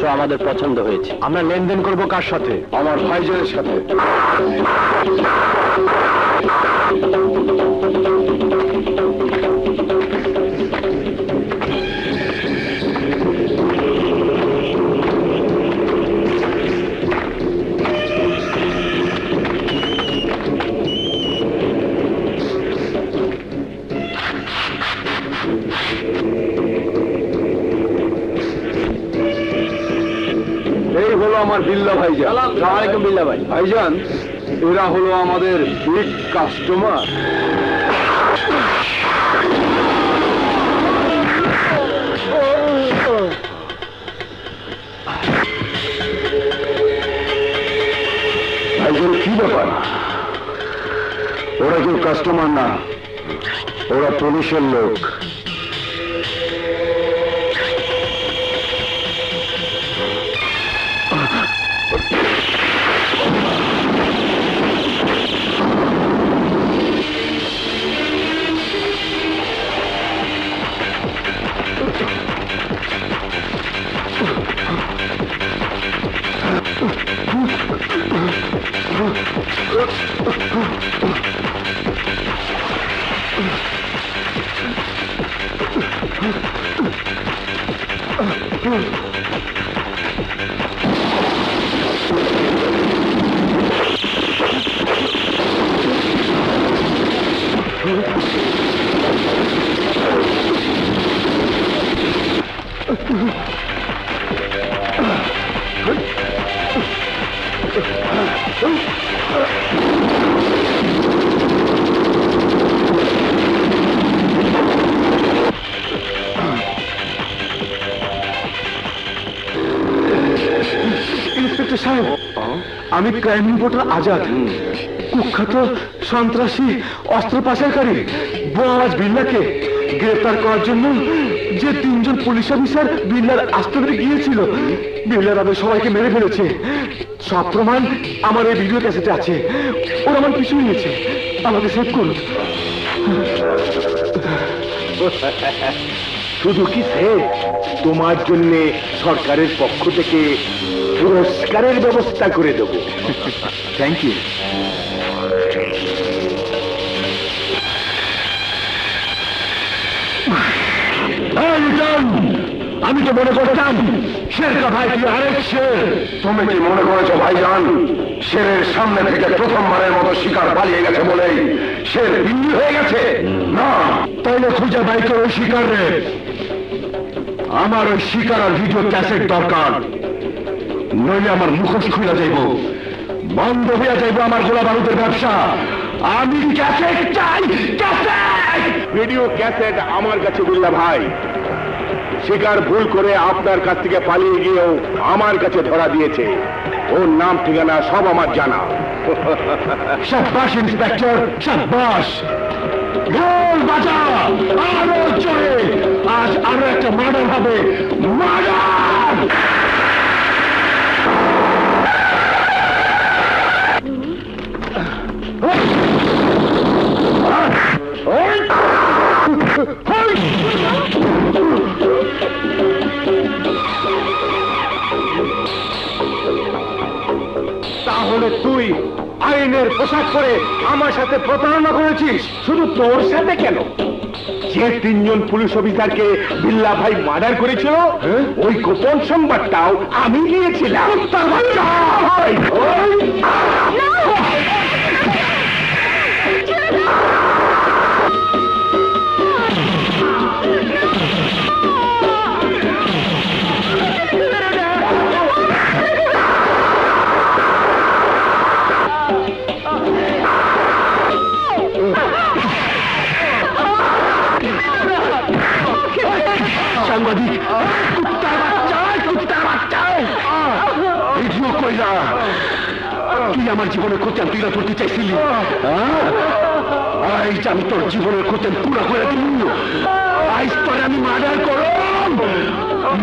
অস্ত্র আমাদের পছন্দ হয়েছে। আমরা লেনদেন করব কার সাথে? আমার ভাইজানের সাথে। এই হলো আমার বিল্লা ভাইজান। আসসালামু আলাইকুম বিল্লা ভাই। ভাইজান, এরা হলো আমাদের বিগ কাস্টমার। ভাইজান, কি ব্যাপার? ওরা কেউ কাস্টমার না, ওরা পুলিশের লোক। ইন্সপেক্টর সাহেব, আমি ক্রাইম রিপোর্টার আজাদ। কুখ্যাত সন্ত্রাসী অস্ত্র পাচারকারী বোয়াজ বিল্লাকে গ্রেফতার করার জন্য যে 3 জন পুলিশ অফিসার বিল্লার আস্তানায় গিয়েছিল, বিল্লার আগে সবাইকে মেরে ফেলেছে। সব প্রমাণ আমার এই ভিডিও ক্যাসেটে আছে। ওরা আমার পিছু নিয়েছে, আমাকে সেভ করুন। শুধু কি সেভ, তোমার জন্য সরকারের পক্ষ থেকে পুরস্কারের ব্যবস্থা করে দেব। Thank you. আমি তো মনে করতাম শের কা ভাই তুই আরেক শের। তুমি কি মনে করেছো ভাইজান শেরের সামনে থেকে প্রথমবারের মতো শিকার পালিয়ে গেছে বলেই শের বিন্দু হয়ে গেছে? না, তাইলে খুঁজে বাইকে ওই শিকার রে। আমার ওই শিকার আর ভিডিও ক্যাসেট দরকার, নইলে আমার মুখোশ খুলে যাইব, বন্ধ হইয়া যাইব আমার গোলা বারুদের ব্যবসা। আমি ক্যাসেট চাই, ক্যাসেট। ভিডিও ক্যাসেট আমার কাছে বিল্লা ভাই। শিকার ভুল করে আপনার কাছ থেকে পালিয়ে গিয়েও আমার কাছে ধরা দিয়েছে। ওর নাম ঠিকানা সব আমার জানা। শাবাশ ইন্সপেক্টর, শাবাশ। ঢোল বাজা, আরো জোরে। আজ আরো একটা মার্ডার হবে, মার্ডার। তাহলে তুই আইনের পোশাক পরে আমার সাথে প্রতারণা করেছিস? শুধু তোর সাথে কেন, যে 3 জন পুলিশ অফিসারকে বিল্লা ভাই মার্ডার করেছিল ওই গোপন সংবাদটাও আমি দিয়েছিলাম। সাংবাদিক, কুত্তার বাচ্চা, কুত্তার বাচ্চা। ভিডিও কইরা তুই আমার জীবনের ক্ষতি তুই করতে চাইছিলি। আইজ আমি তোর জীবনের ক্ষতি পুরা করে দিল। আইজ তোরে আমি মার্ডার করব,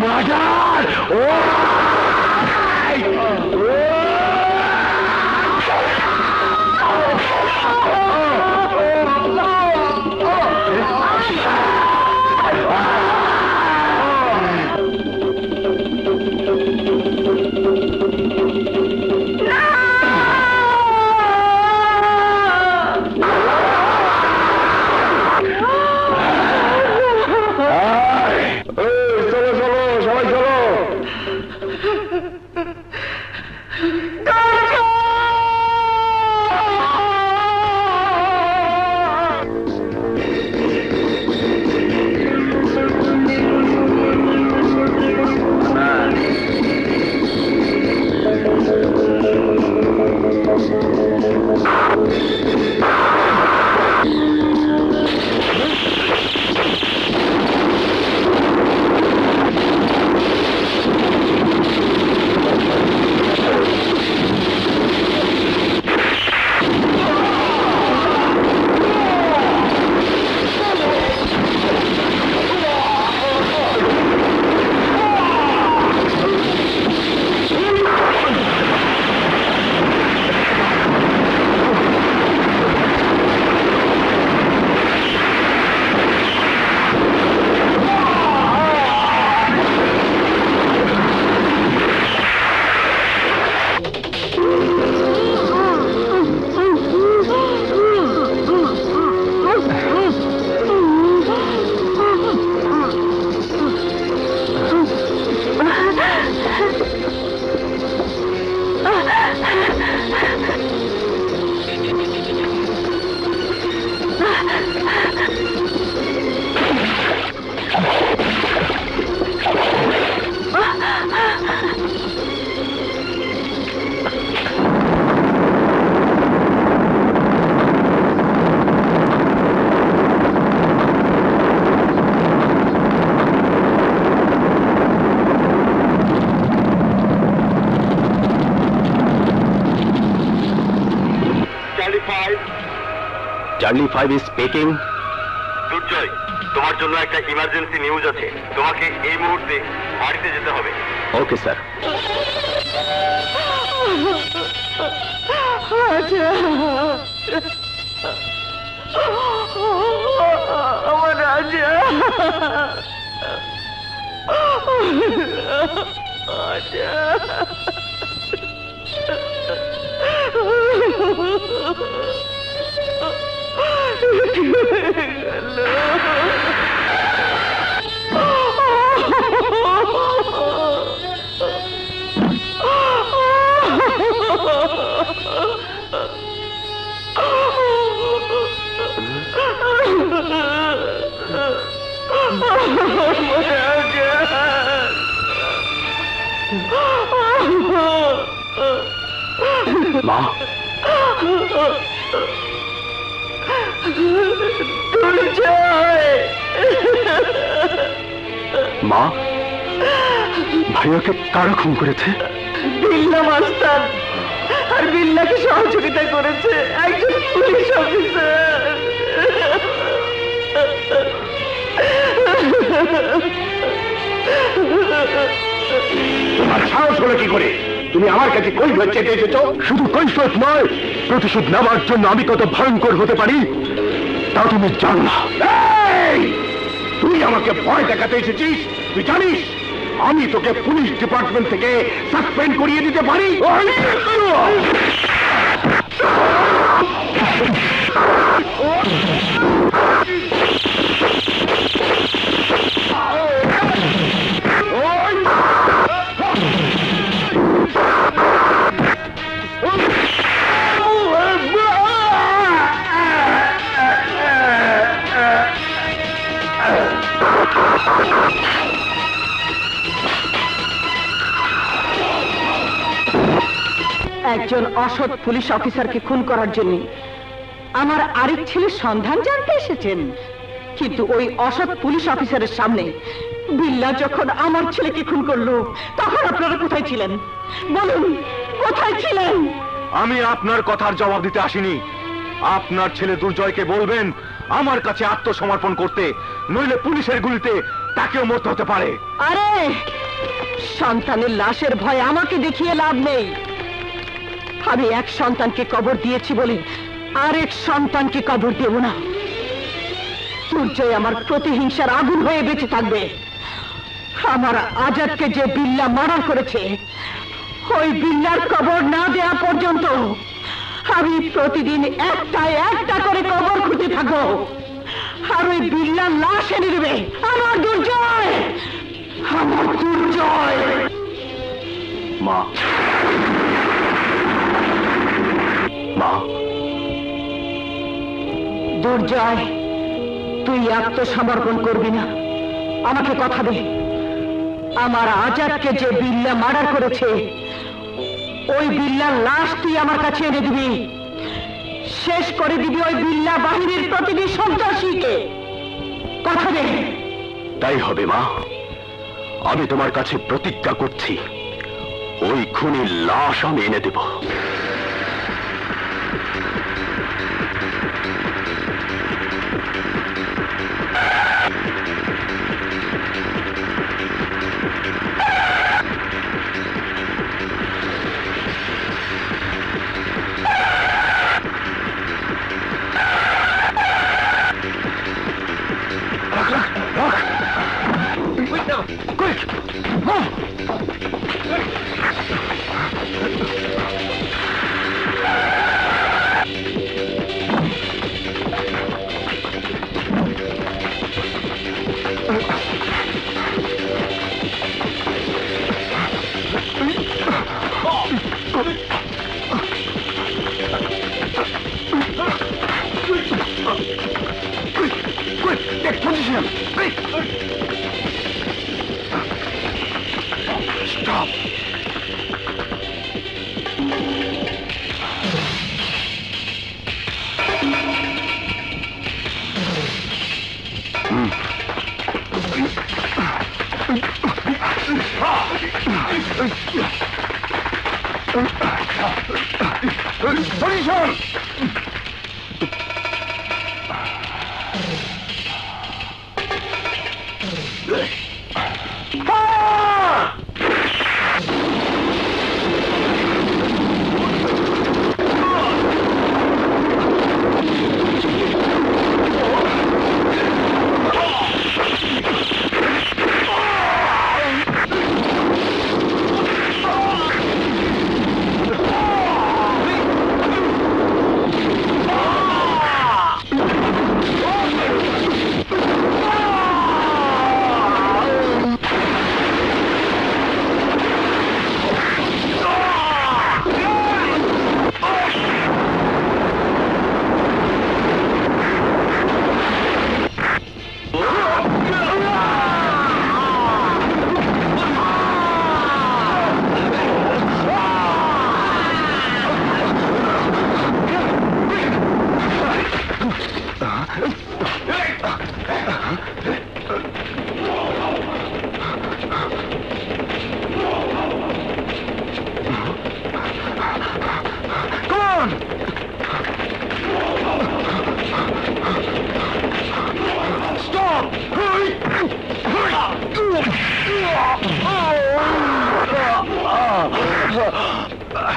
মার্ডার। ও চার্লি 5 ইজ স্পিকিং। দুর্জয়, তোমার জন্য একটা ইমার্জেন্সি নিউজ আছে। তোমাকে এই মুহূর্তে বাড়িতে যেতে হবে। Okay sir. আমার রাজা, মা, মা, ভাইয়াকে কারা খুন করেছে? বিল্লা মাস্টার আর বিল্লাকে সহযোগিতা করেছে একজন পুলিশ অফিসার। তোমার সাহস হলো কি করে? তুমি আমার কাছে কৈফিয়ত চেতে এসেছো? শুধু কৈফিয়ত নয়, প্রতিশোধ নেওয়ার জন্য আমি কত ভয়ঙ্কর হতে পারি তা তুমি জানো না। এই! তুই আমাকে ভয় দেখাতে এসেছিস? তুই জানিস আমি তোকে পুলিশ ডিপার্টমেন্ট থেকে সাসপেন্ড করিয়ে দিতে পারি। একজন অসৎ পুলিশ অফিসারকে খুন করার জন্য আমার আরেক ছেলের সন্ধান জানতে এসেছেন, কিন্তু ওই অসৎ পুলিশ অফিসারের সামনে বিল্লা যখন আমার ছেলেকে খুন করলো তখন আপনারা কোথায় ছিলেন? বলুন, কোথায় ছিলেন? আমি আপনার কথার জবাব দিতে আসিনি। আপনার ছেলে দুর্জয়কে বলবেন আমার কাছে আত্মসমর্পণ করতে, নইলে পুলিশের গুলিতে তাকেও মরতে হতে পারে। আরে, সন্তানের লাশের ভয় আমাকে দেখিয়ে লাভ নেই। আমি এক সন্তানকে কবর দিয়েছি বলে আরেক সন্তানকে কবর দেব না। দুর্জয় আমার প্রতিহিংসার আগুন হয়ে বেঁচে থাকবে। আমার আজাদকে যে বিল্লা মার্ডার করেছে, ওই বিল্লার কবর না দেওয়া পর্যন্ত আমি প্রতিদিন একটা একটা করে কবর খুঁজে থাকবো। আর ওই বিল্লার লাশ এনে দেবে আমার দুর্জয়, আমার দুর্জয়। মা, মা, দুর্জয়, তুই আত্মসমর্পণ করবি না। আমাকে কথা দে, আমার আজাদকে যে বিল্লা মার্ডার করেছে ওই বিল্লার লাশ তুই আমার কাছে এনে দিবি। শেষ করে দিবি ওই বিল্লা বাহিনীর প্রতিটি সন্ত্রাসীকে। কথা দে। তাই হবে মা। আমি তোমার কাছে প্রতিজ্ঞা করছি, ওই খুনির লাশ আমি এনে দেব। Take position! Quick! Stop! Position!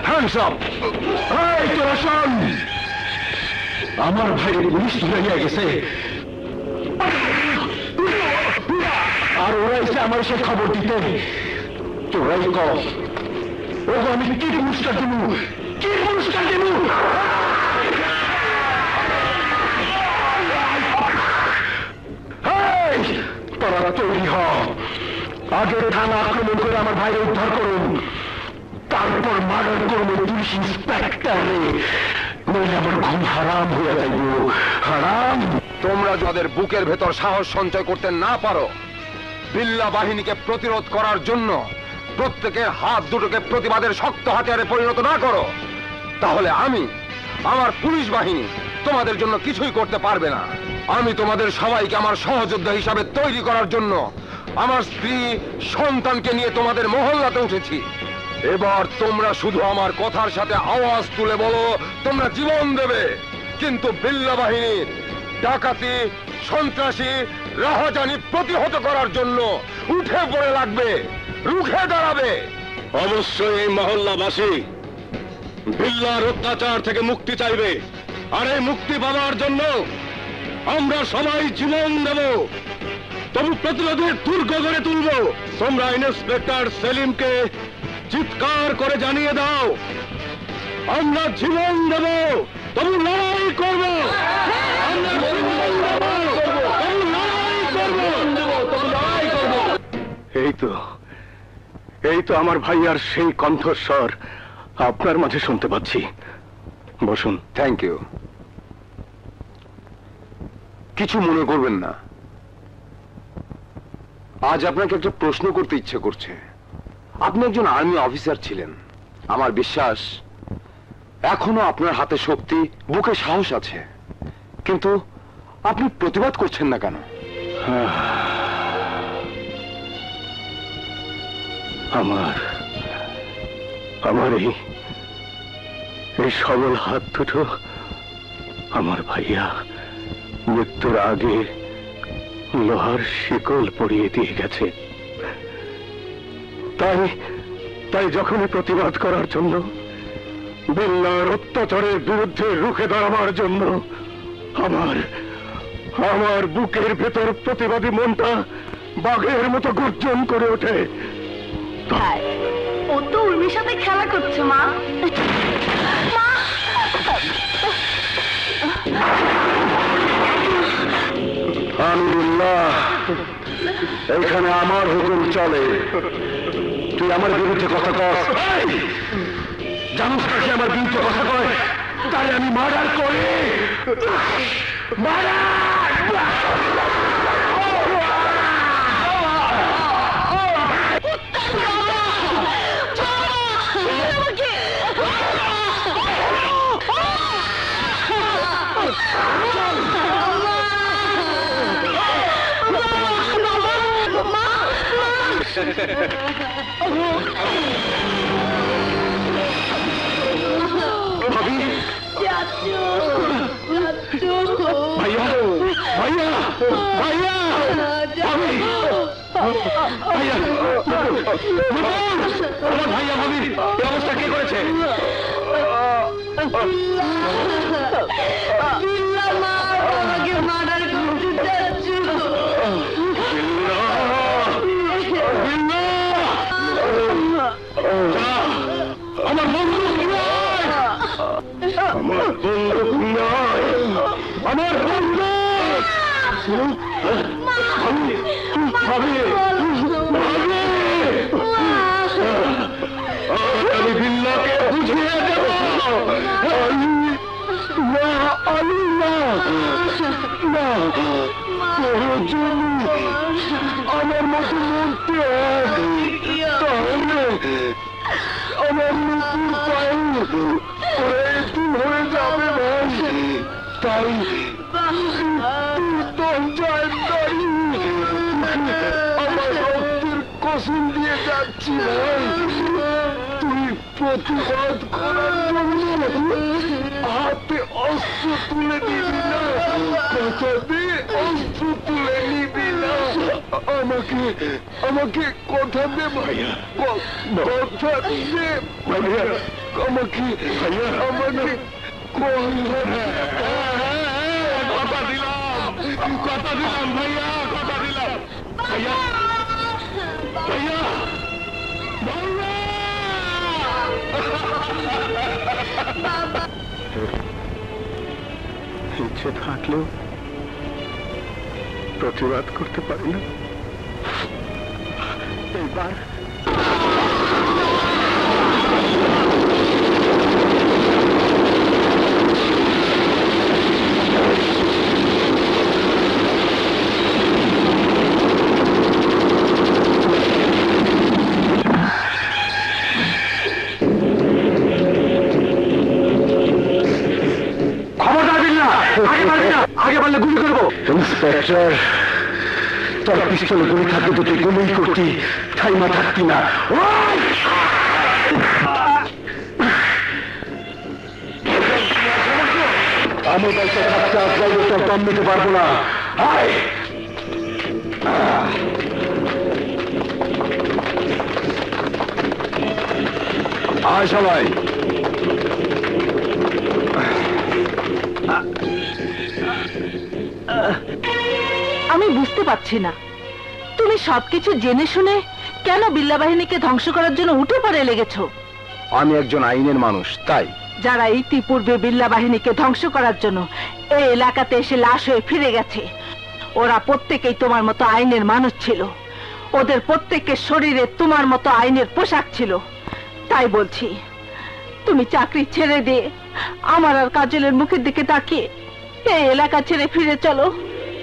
Hands up! এই তোরা শোন! আমার ভাই পুলিশ ধরে নিয়ে গেছে, আর ওরা এসে আমার সে খবর দিতে। তোরাই কর, ও আমি কি পুরস্কার দেব, কি পুরস্কার দেব? তোরা তৈরি হ, আগে থানা আক্রমণ করে আমার ভাইকে উদ্ধার করুন, তারপর মার্ডার করবো পুলিশ ইন্সপেক্টরে, নইলে আমার ঘুম হারাম হয়ে যাইব, হারাম। তোমরা যাদের বুকের ভেতর সাহস সঞ্চয় করতে না পারো বিল্লা বাহিনীকে প্রতিরোধ করার জন্য প্রত্যেকের হাত দুটোকে প্রতিবাদের শক্ত হাতিয়ারে পরিণত না করো, তাহলে আমার পুলিশ বাহিনী তোমাদের জন্য কিছুই করতে পারবে না। আমি তোমাদের সবাইকে আমার সহযোদ্ধা হিসাবে তৈরি করার জন্য আমার স্ত্রী সন্তানকে নিয়ে তোমাদের মহল্লাতে উঠেছি। এবার তোমরা শুধু আমার কথার সাথে আওয়াজ তুলে বলো তোমরা জীবন দেবে, কিন্তু বিল্লা বাহিনীর ডাকাতি, সন্ত্রাসী, রাহাজানি প্রতিহত করার জন্য উঠে পড়ে লাগবে, রুখে দাঁড়াবে। অবশ্যই এই মহল্লাবাসী বিল্লার অত্যাচার থেকে মুক্তি চাইবে, আর এই মুক্তি পাওয়ার জন্য আমরা সবাই জীবন দেব। তবু প্রতিরোধের দুর্গ গড়ে তুলব। তোমরা ইন্সপেক্টর সেলিমকে চিৎকার করে জানিয়ে দাও আমরা জীবন দেব, তবু লড়াই করব। আমরা জীবন দেব, তবু লড়াই করব, তবু লড়াই করব। এই তো আমার ভাইয়ার সেই কণ্ঠস্বর আপনার মাঝে শুনতে পাচ্ছি। বসুন। Thank you. কিছু মনে করবেন না, আজ আপনাকে একটা প্রশ্ন করতে ইচ্ছে করছে। আপনি একজন আর্মি অফিসার ছিলেন, আমার বিশ্বাস এখনো আপনার হাতে শক্তি, বুকে সাহস আছে, কিন্তু আপনি প্রতিবাদ করছেন না কেন? আমার এই সবল হাত দুটো আমার ভাইয়া মৃত্যুর আগে লোহার শিকল পরিয়ে দিয়ে গেছে। তাই যখনই প্রতিবাদ করার জন্য, বিল্লার অত্যাচারের বিরুদ্ধে রুখে দাঁড়াবার জন্য আমার বুকের ভেতর প্রতিবাদী মনটা বাঘের মতো গর্জন করে ওঠে। ও তো উর্মির সাথে খেলা করছে মা। আলহামদুলিল্লাহ, এখানে আমার হুকুম চলে। তুই আমার বিরুদ্ধে কথা কস, জানুস কাছে আমার বিরুদ্ধে কথা কয়, তাই আমি মার্ডার করি। ভাইয়া, ভাইয়া, ভাইয়া, ভাইয়া, আমার ভাইয়া ভাবির এই অবস্থা কে করেছে? আমার বন্দুক নয়, আমার বন্দুক নয়, আমার বন্দুক। আমি বিল্লাকে বুঝিয়ে দেব। আমার মতো মরতে তাহলে আমার নুপুর পায়ে একটু হয়ে যাবে ভাই। তাই আমার রক্তের কসম দিয়ে যাচ্ছি ভাই, তুই প্রতিবাদ করার জন্য হাতে অস্ত্র তুলে নিবি না, কথা দিয়ে অস্ত্র তুলে নিবি না। আমাকে আমাকে কথা দে ভাইয়া, কথা দে ভাইয়া, আমাকে আমাকে কথা দিলাম ভাইয়া, কথা দিলাম ভাইয়া, ভাইয়া, ইচ্ছে থাকলেও প্রতিবাদ করতে পারি না। এইবার খবরদার বিল্লাহ, আগে পারবি না, আগে পারলে গুলি করবো। ইন্সপেক্টর, তোর পিস্তলে গুলি থাকতে তো তুই গুলি করতি, থাইমা থাকতি না। আমি বলতে থাকতে আসলে তোর দম নিতে পারবো না। আয় আয় সবাই। আমি বুঝতে পারছি না, তুমি সবকিছু জেনে শুনে কেন বিল্লা বাহিনীকে ধ্বংস করার জন্য উঠে পড়ে লেগেছো? আমি একজন আইনের মানুষ, তাই। যারা ইতিপূর্বে বিল্লা বাহিনীকে ধ্বংস করার জন্য এই এলাকাতে এসে লাশ হয়ে ফিরে গেছে, ওরা প্রত্যেকেই তোমার মতো আইনের মানুষ ছিল। ওদের প্রত্যেকের শরীরে তোমার মতো আইনের পোশাক ছিল। তাই বলছি, তুমি চাকরি ছেড়ে দিয়ে আমার আর কাজলের মুখের দিকে তাকিয়ে এই এলাকা ছেড়ে ফিরে চলো।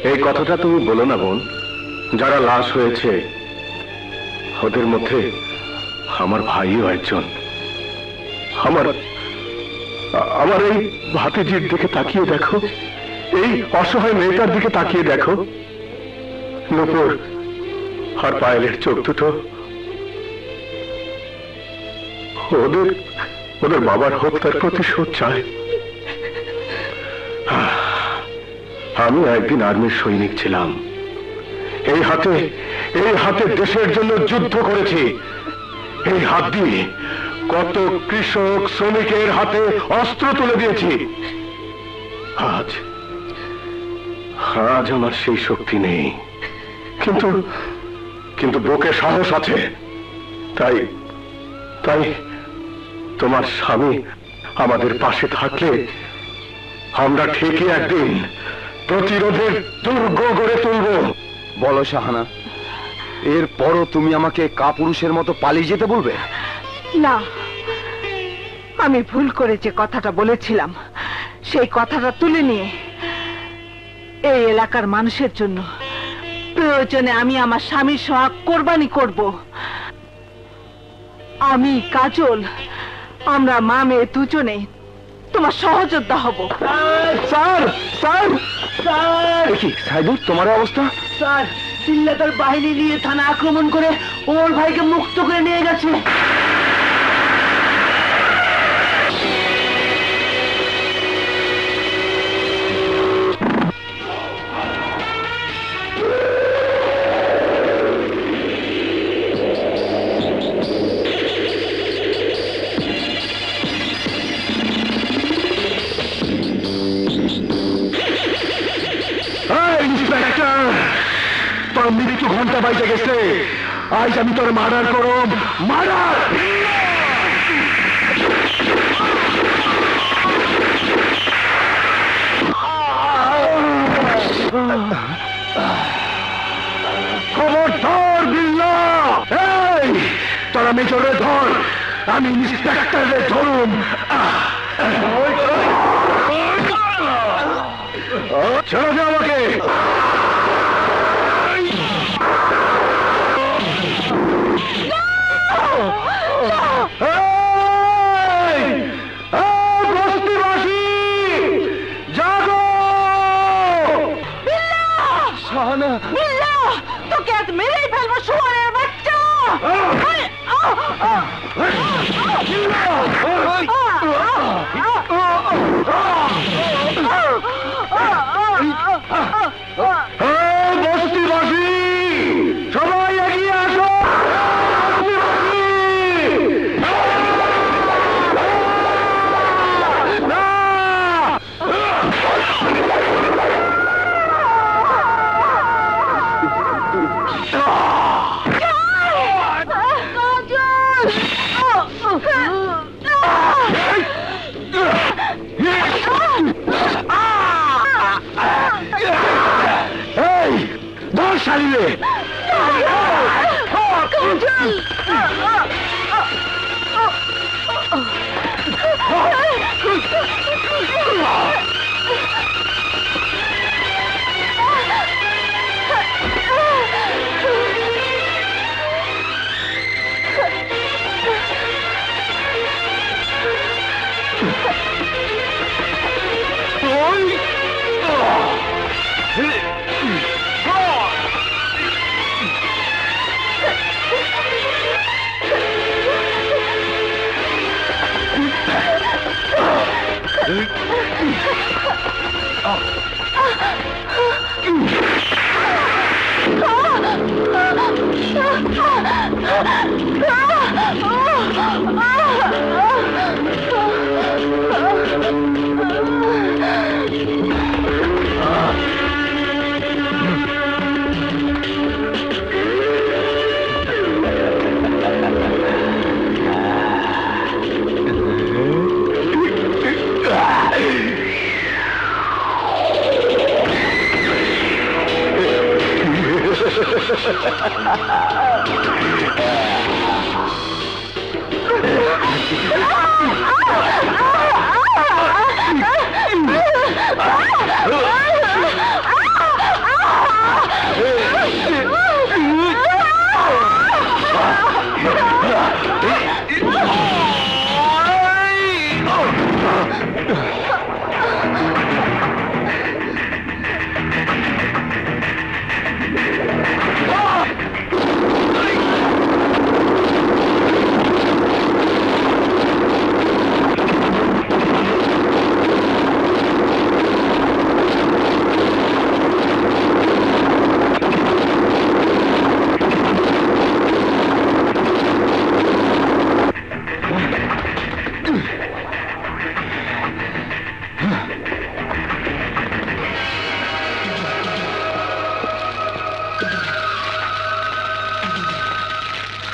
এই কথাটা তুমি বলো না বোন। যারা লাশ হয়েছে ওদের মধ্যে আমার ভাইও একজন। আমার এই ভাতিজির দিকে তাকিয়ে দেখো, এই অসহায় মেয়েটার দিকে তাকিয়ে দেখো। নূপুর আর পায়েলের চোখ দুটো ওদের বাবার হত্যার প্রতিশোধ চায়। আমি একদিন আর্মির সৈনিক ছিলাম। এই হাতে দেশের জন্য যুদ্ধ করেছি। এই হাত দিয়ে কত কৃষক শ্রমিকের হাতে অস্ত্র তুলে দিয়েছি। আজ আমার সেই শক্তি নেই, কিন্তু বুকে সাহস আছে। তাই তোমার স্বামী আমাদের পাশে থাকলে আমরা ঠিকই একদিন প্রতিরোধের দুর্গ গড়ে তুলব। বলো শাহানা, এরপরও তুমি আমাকে কাপুরুষের মতো পালিয়ে যেতে বলবে? না, আমি ভুল করে যে কথাটা বলেছিলাম সেই কথাটা তুলে নিয়ে এই এলাকার মানুষের জন্য প্রয়োজনে আমি আমার স্বামীর সোহাগ কোরবানি করব। আমি কাজল, আমরা মা মেয়ে দুজনে তোমার সহযোদ্ধা হব। স্যার স্যার স্যার, কি সাইদুর তোমার অবস্থা? স্যার, বিল্লা তার বাহিনী নিয়ে থানা আক্রমণ করে ওর ভাইকে মুক্ত করে নিয়ে গেছে। ইন্সপেক্টর, তোর মৃত্যু ঘন্টা বাইতে গেছে। আজ আমি তোর মার্ডার করব, মার্ডার। খবরদার বিল্লা, এই তোরা মেজরে ধর, আমি ইন্সপেক্টরে ধরুম। ছেড়ে দে আমাকে। বস্তিবাসী জাগো! শাহানা, বিল্লা, তোকে আজ মেরেই ফেলবো শুয়োরের বাচ্চা। বস্তিবাসী শালিরে।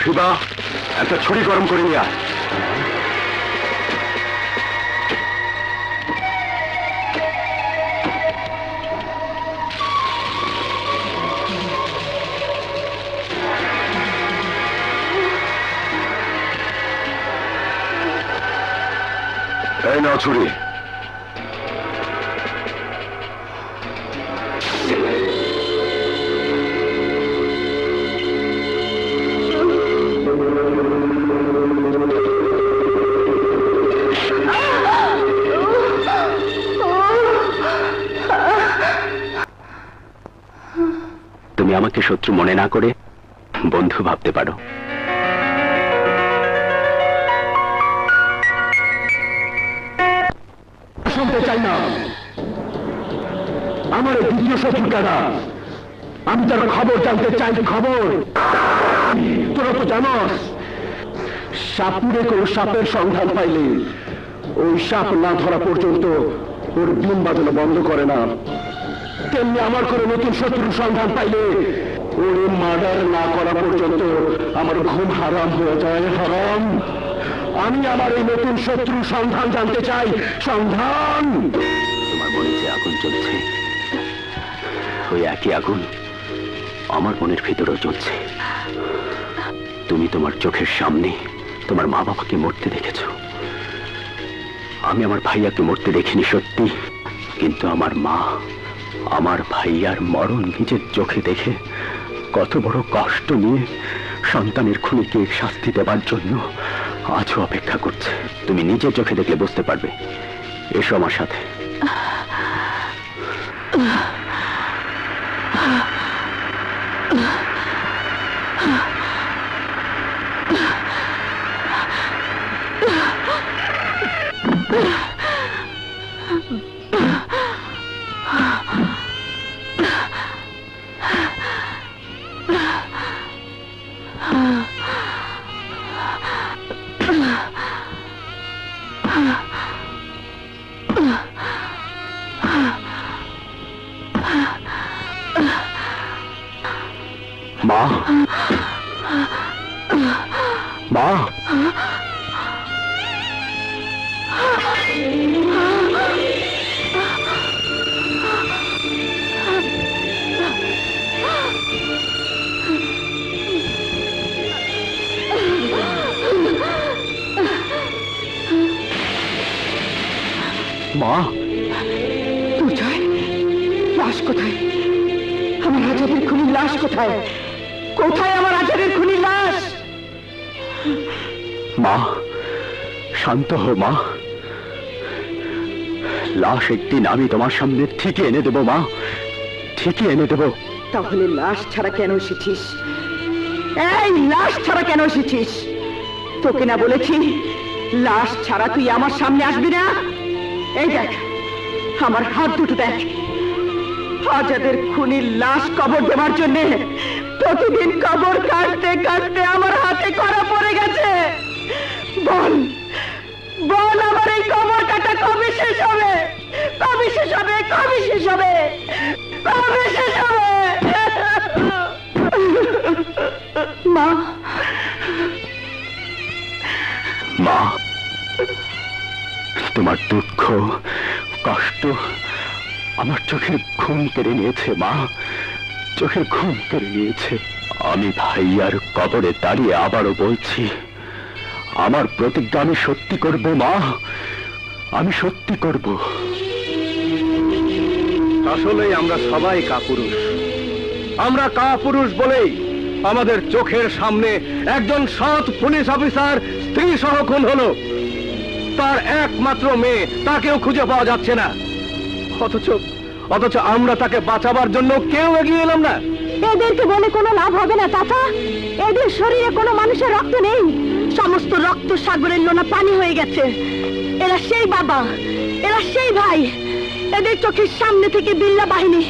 শিবা, একটা ছড়ি গরম করে নিয়ে আয়। এই নাও ছুরি। তুমি আমাকে শত্রু মনে না করে বন্ধু ভাবতে পারো। শুনতে চাই না আমার দ্বিতীয় শত্রু কারা, আমি তার খবর জানতে চাই। খবর তোরা তো জানোস, সাপুরে কোন সাপের সন্ধান পাইলে ওই সাপ না ধরা পর্যন্ত ওর ডিম বাজানো বন্ধ করে না। তেমনি আমার কোনো নতুন শত্রুর সন্ধান পাইলে ওর মার্ডার না করা পর্যন্ত আমার ঘুম হারাম হয়ে যায়। হারাম। আমি আমার এই নতুন শত্রুর সন্ধান জানতে চাই। সন্ধান। তোমার মনে যে আগুন জ্বলছে, ওই একই আগুন আমার মনের ভিতরেও জ্বলছে। তুমি তোমার চোখের সামনে তোমার মা বাবাকে মরতে দেখেছ, আমি আমার ভাইয়াকে মরতে দেখিনি সত্যি, কিন্তু আমার মা আমার ভাইয়ার মরণ নিজের চোখে দেখে কত বড় কষ্ট নিয়ে সন্তানের খুনিকে শাস্তি দেবার জন্য আজও অপেক্ষা করছে। তুমি নিজের চোখে দেখলে বুঝতে পারবে। এসো আমার সাথে। মা, মা, মা, দুর্জয়, লাশ কোথায়? আমার আজাদের খুনির লাশ কোথায়? কোথায় আমার আজাদের খুনির লাশ? মা, শান্ত হো মা। লাশ একদিন আমি তোমার সামনে ঠিকই এনে দেবো মা, ঠিকই এনে দেবো। তাহলে লাশ ছাড়া কেন এসেছিস? এই লাশ ছাড়া কেন এসেছিস? তোকে না বলেছি লাশ ছাড়া তুই আমার সামনে আসবি না? এই দেখ, আমার হাত দুটো দেখ। আজাদের খুনির লাশ কবর দেওয়ার জন্য প্রতিদিন কবর কাটতে কাটতে আমার হাতে করা পড়ে গেছে। বল বল, আমার এই কবর কাটা কবে শেষ হবে? কবে শেষ হবে? কবে শেষ হবে? কবে শেষ হবে? মা, মা, তোমার দুঃখ কষ্ট আমার চোখের ঘুম কেড়ে নিয়েছে মা, চোখের ঘুম কেড়ে নিয়েছে। আমি ভাইয়ার কবরে দাঁড়িয়ে আবারও বলছি, আমার প্রতিজ্ঞা আমি সত্যি করব মা, আমি সত্যি করব। আসলেই আমরা সবাই কাপুরুষ। আমরা কাপুরুষ বলেই আমাদের চোখের সামনে একজন সৎ পুলিশ অফিসার স্ত্রী সহ খুন হলো। তার একমাত্র মেয়ে, তাকেও খুঁজে পাওয়া যাচ্ছে না। অথচ আমরা তাকে বাঁচাবার জন্য কেউ এগিয়ে এলাম না। এদেরকে বলে কোনো লাভ হবে না চাচা। এদের শরীরে কোনো মানুষের রক্ত নেই। সমস্ত রক্ত সাগরের লোনা পানি হয়ে গেছে। এরা সেই বাবা, এরা সেই ভাই। এদের চোখের সামনে থেকে বিল্লা বাহিনী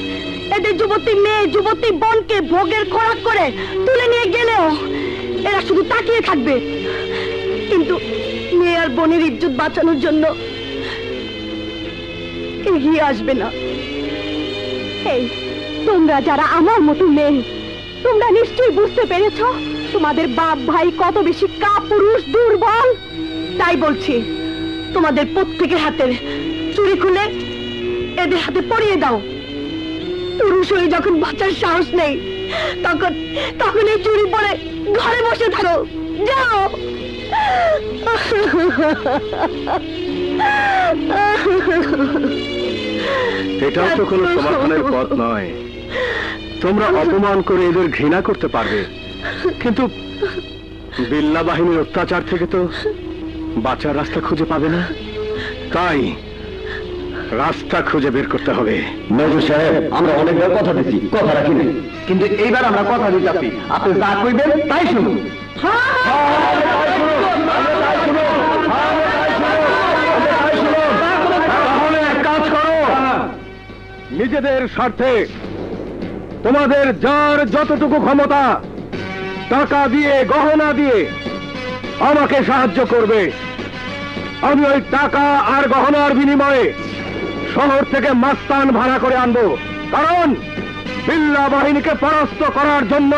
এদের যুবতী মেয়ে, যুবতী বোনকে ভোগের খোরাক করে তুলে নিয়ে গেলেও এরা শুধু তাকিয়ে থাকবে, কিন্তু মেয়ে আর বোনের ইজ্জত বাঁচানোর জন্য এগিয়ে আসবে না। এই তোমরা যারা আমার মতো মেয়ে, তোমরা নিশ্চয়ই বুঝতে পেরেছ তোমাদের বাপ ভাই কত বেশি কাপুরুষ, দুর্বল। তাই বলছি, তোমাদের প্রত্যেকের হাতের চুরি খুলে এদের হাতে পরিয়ে দাও। পুরুষ হয়ে যখন বাঁচার সাহস নেই, তখন এই চুরি পরে ঘরে বসে থাকো। যাও। এটাও তো কোনো সমাধানের পথ নয়। তোমরা অপমান করে এদের ঘৃণা করতে পারবে, কিন্তু বিল্লা বাহিনীর অত্যাচার থেকে তো বাঁচার রাস্তা খুঁজে পাবে না। তাই রাস্তা খুঁজে বের করতে হবে। নজর সাহেব, আমরা অনেকবার কথা দিচ্ছি, কথা রাখিনি, কিন্তু এইবার আমরা কথা দিচ্ছি, আপনি যা কইবেন তাই শুনুন। তাহলে এক কাজ করো, নিজেদের স্বার্থে তোমাদের যার যতটুকু ক্ষমতা টাকা দিয়ে, গহনা দিয়ে আমাকে সাহায্য করবে। আমি ওই টাকা আর গহনার বিনিময়ে শহর থেকে মাস্তান ভাড়া করে আনবো, কারণ বিল্লা বাহিনীকে পরাস্ত করার জন্য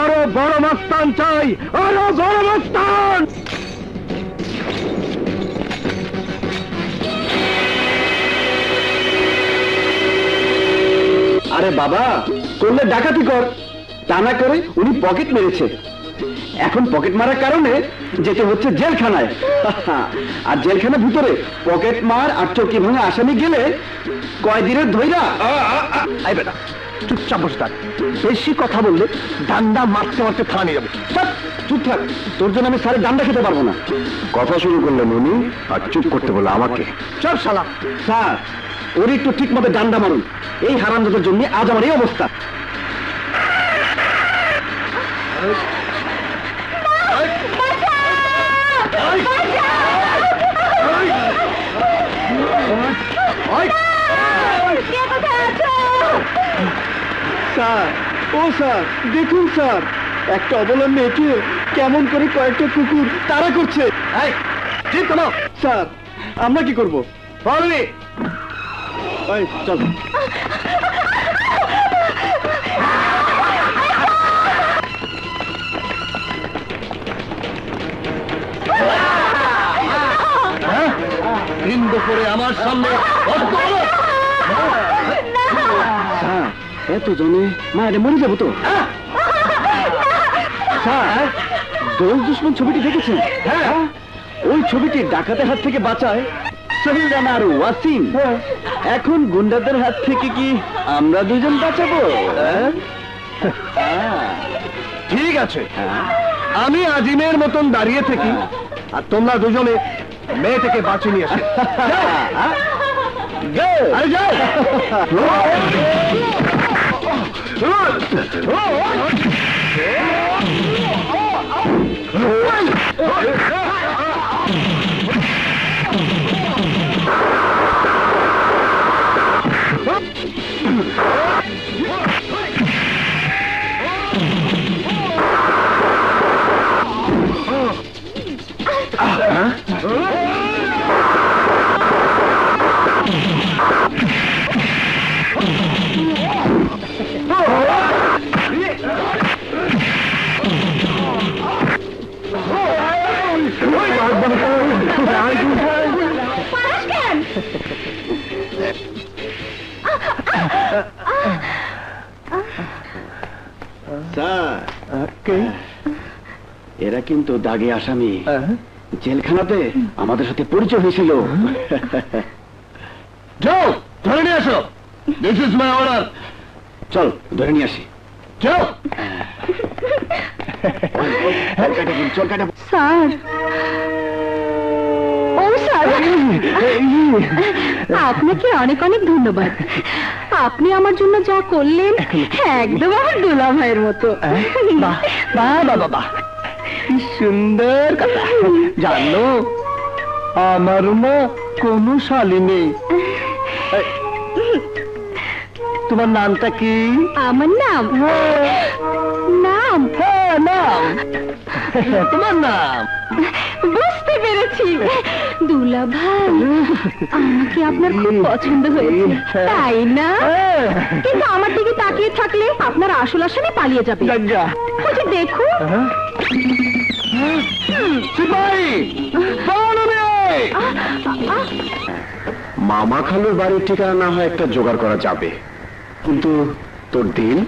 আরো বড় মাস্তান চাই, আরো বড় মাস্তান। আরে বাবা, করলে ডাকাতি কর, তা না করে উনি পকেট মেরেছে। এখন পকেট মারার কারণে যেতে হচ্ছে জেলখানায়। আর জেলখানার ভিতরে পকেট মার আর চৌকি ভাঙা আসামি গেলে কয়দিনের ধৈরা। আই বেটা, চুপচাপ বসে থাক। বেশি কথা বললে ডান্ডা মারতে মারতে থানা নিয়ে যাবো। চুপ থাক, তোর জন্য আমি স্যারের ডান্ডা খেতে পারবো না। কথা শুরু করলেন উনি, আর চুপ করতে বললো আমাকে। চল শালা। স্যার, ওর একটু ঠিক মতো ডান্ডা মারুন। এই হারামজাদার জন্য আজ আমার এই অবস্থা। স্যার, ও স্যার, দেখুন স্যার, একটা অবলা মেয়েকে কেমন করে কয়েকটা কুকুর তাড়া করছে। ঠিক তো? স্যার, আমরা কি করবো? চল। দিন দুপুরে আমার সামনে এত জনে মায়ের মরে যাবো তো। স্যার, দোল দুশ্মন ছবিটি দেখেছেন? হ্যাঁ, ওই ছবিটি ডাকাতের হাত থেকে বাঁচায় সহিদান আর ওয়াসিম, এখন গুন্ডাদের হাত থেকে কি আমরা দুজন বাঁচাবো? ঠিক আছে, আমি আজিমের মতন দাঁড়িয়ে থাকি আর তোমরা দুজনে মেয়েটাকে বাঁচিয়ে নিয়ে আসো। আরে যাও। এরা কিন্তু দাগে আসামি, জেলখানাতে আমাদের সাথে পরিচয় হয়েছিল। যাও ধরে নিয়ে আসো, দিস ইজ মাই অর্ডার। চল ধরে নিয়ে আসি, যাও। চল কাটা। স্যার, ও স্যার, আপনাকে অনেক অনেক ধন্যবাদ। আপনি আমার জন্য যা করলেন একদম আমার দুলা ভাইয়ের মতো। বাবা কি সুন্দর কথা। জানো, আমার না কোনো শালি নেই। তোমার নামটা কি? আমার নাম নাম নাম তোমার নাম বুঝতে পেরেছি, দুলা ভাই। আমাকে আপনার খুব পছন্দ হয়েছে, তাই না? কিন্তু আমার দিকে তাকিয়ে থাকলে আপনার আসল আসামি পালিয়ে যাবে। ওই যে দেখুন। মামা খালুর বাড়ির ঠিকানা না হয় একটা জোগাড় করা যাবে, কিন্তু তোর দিল,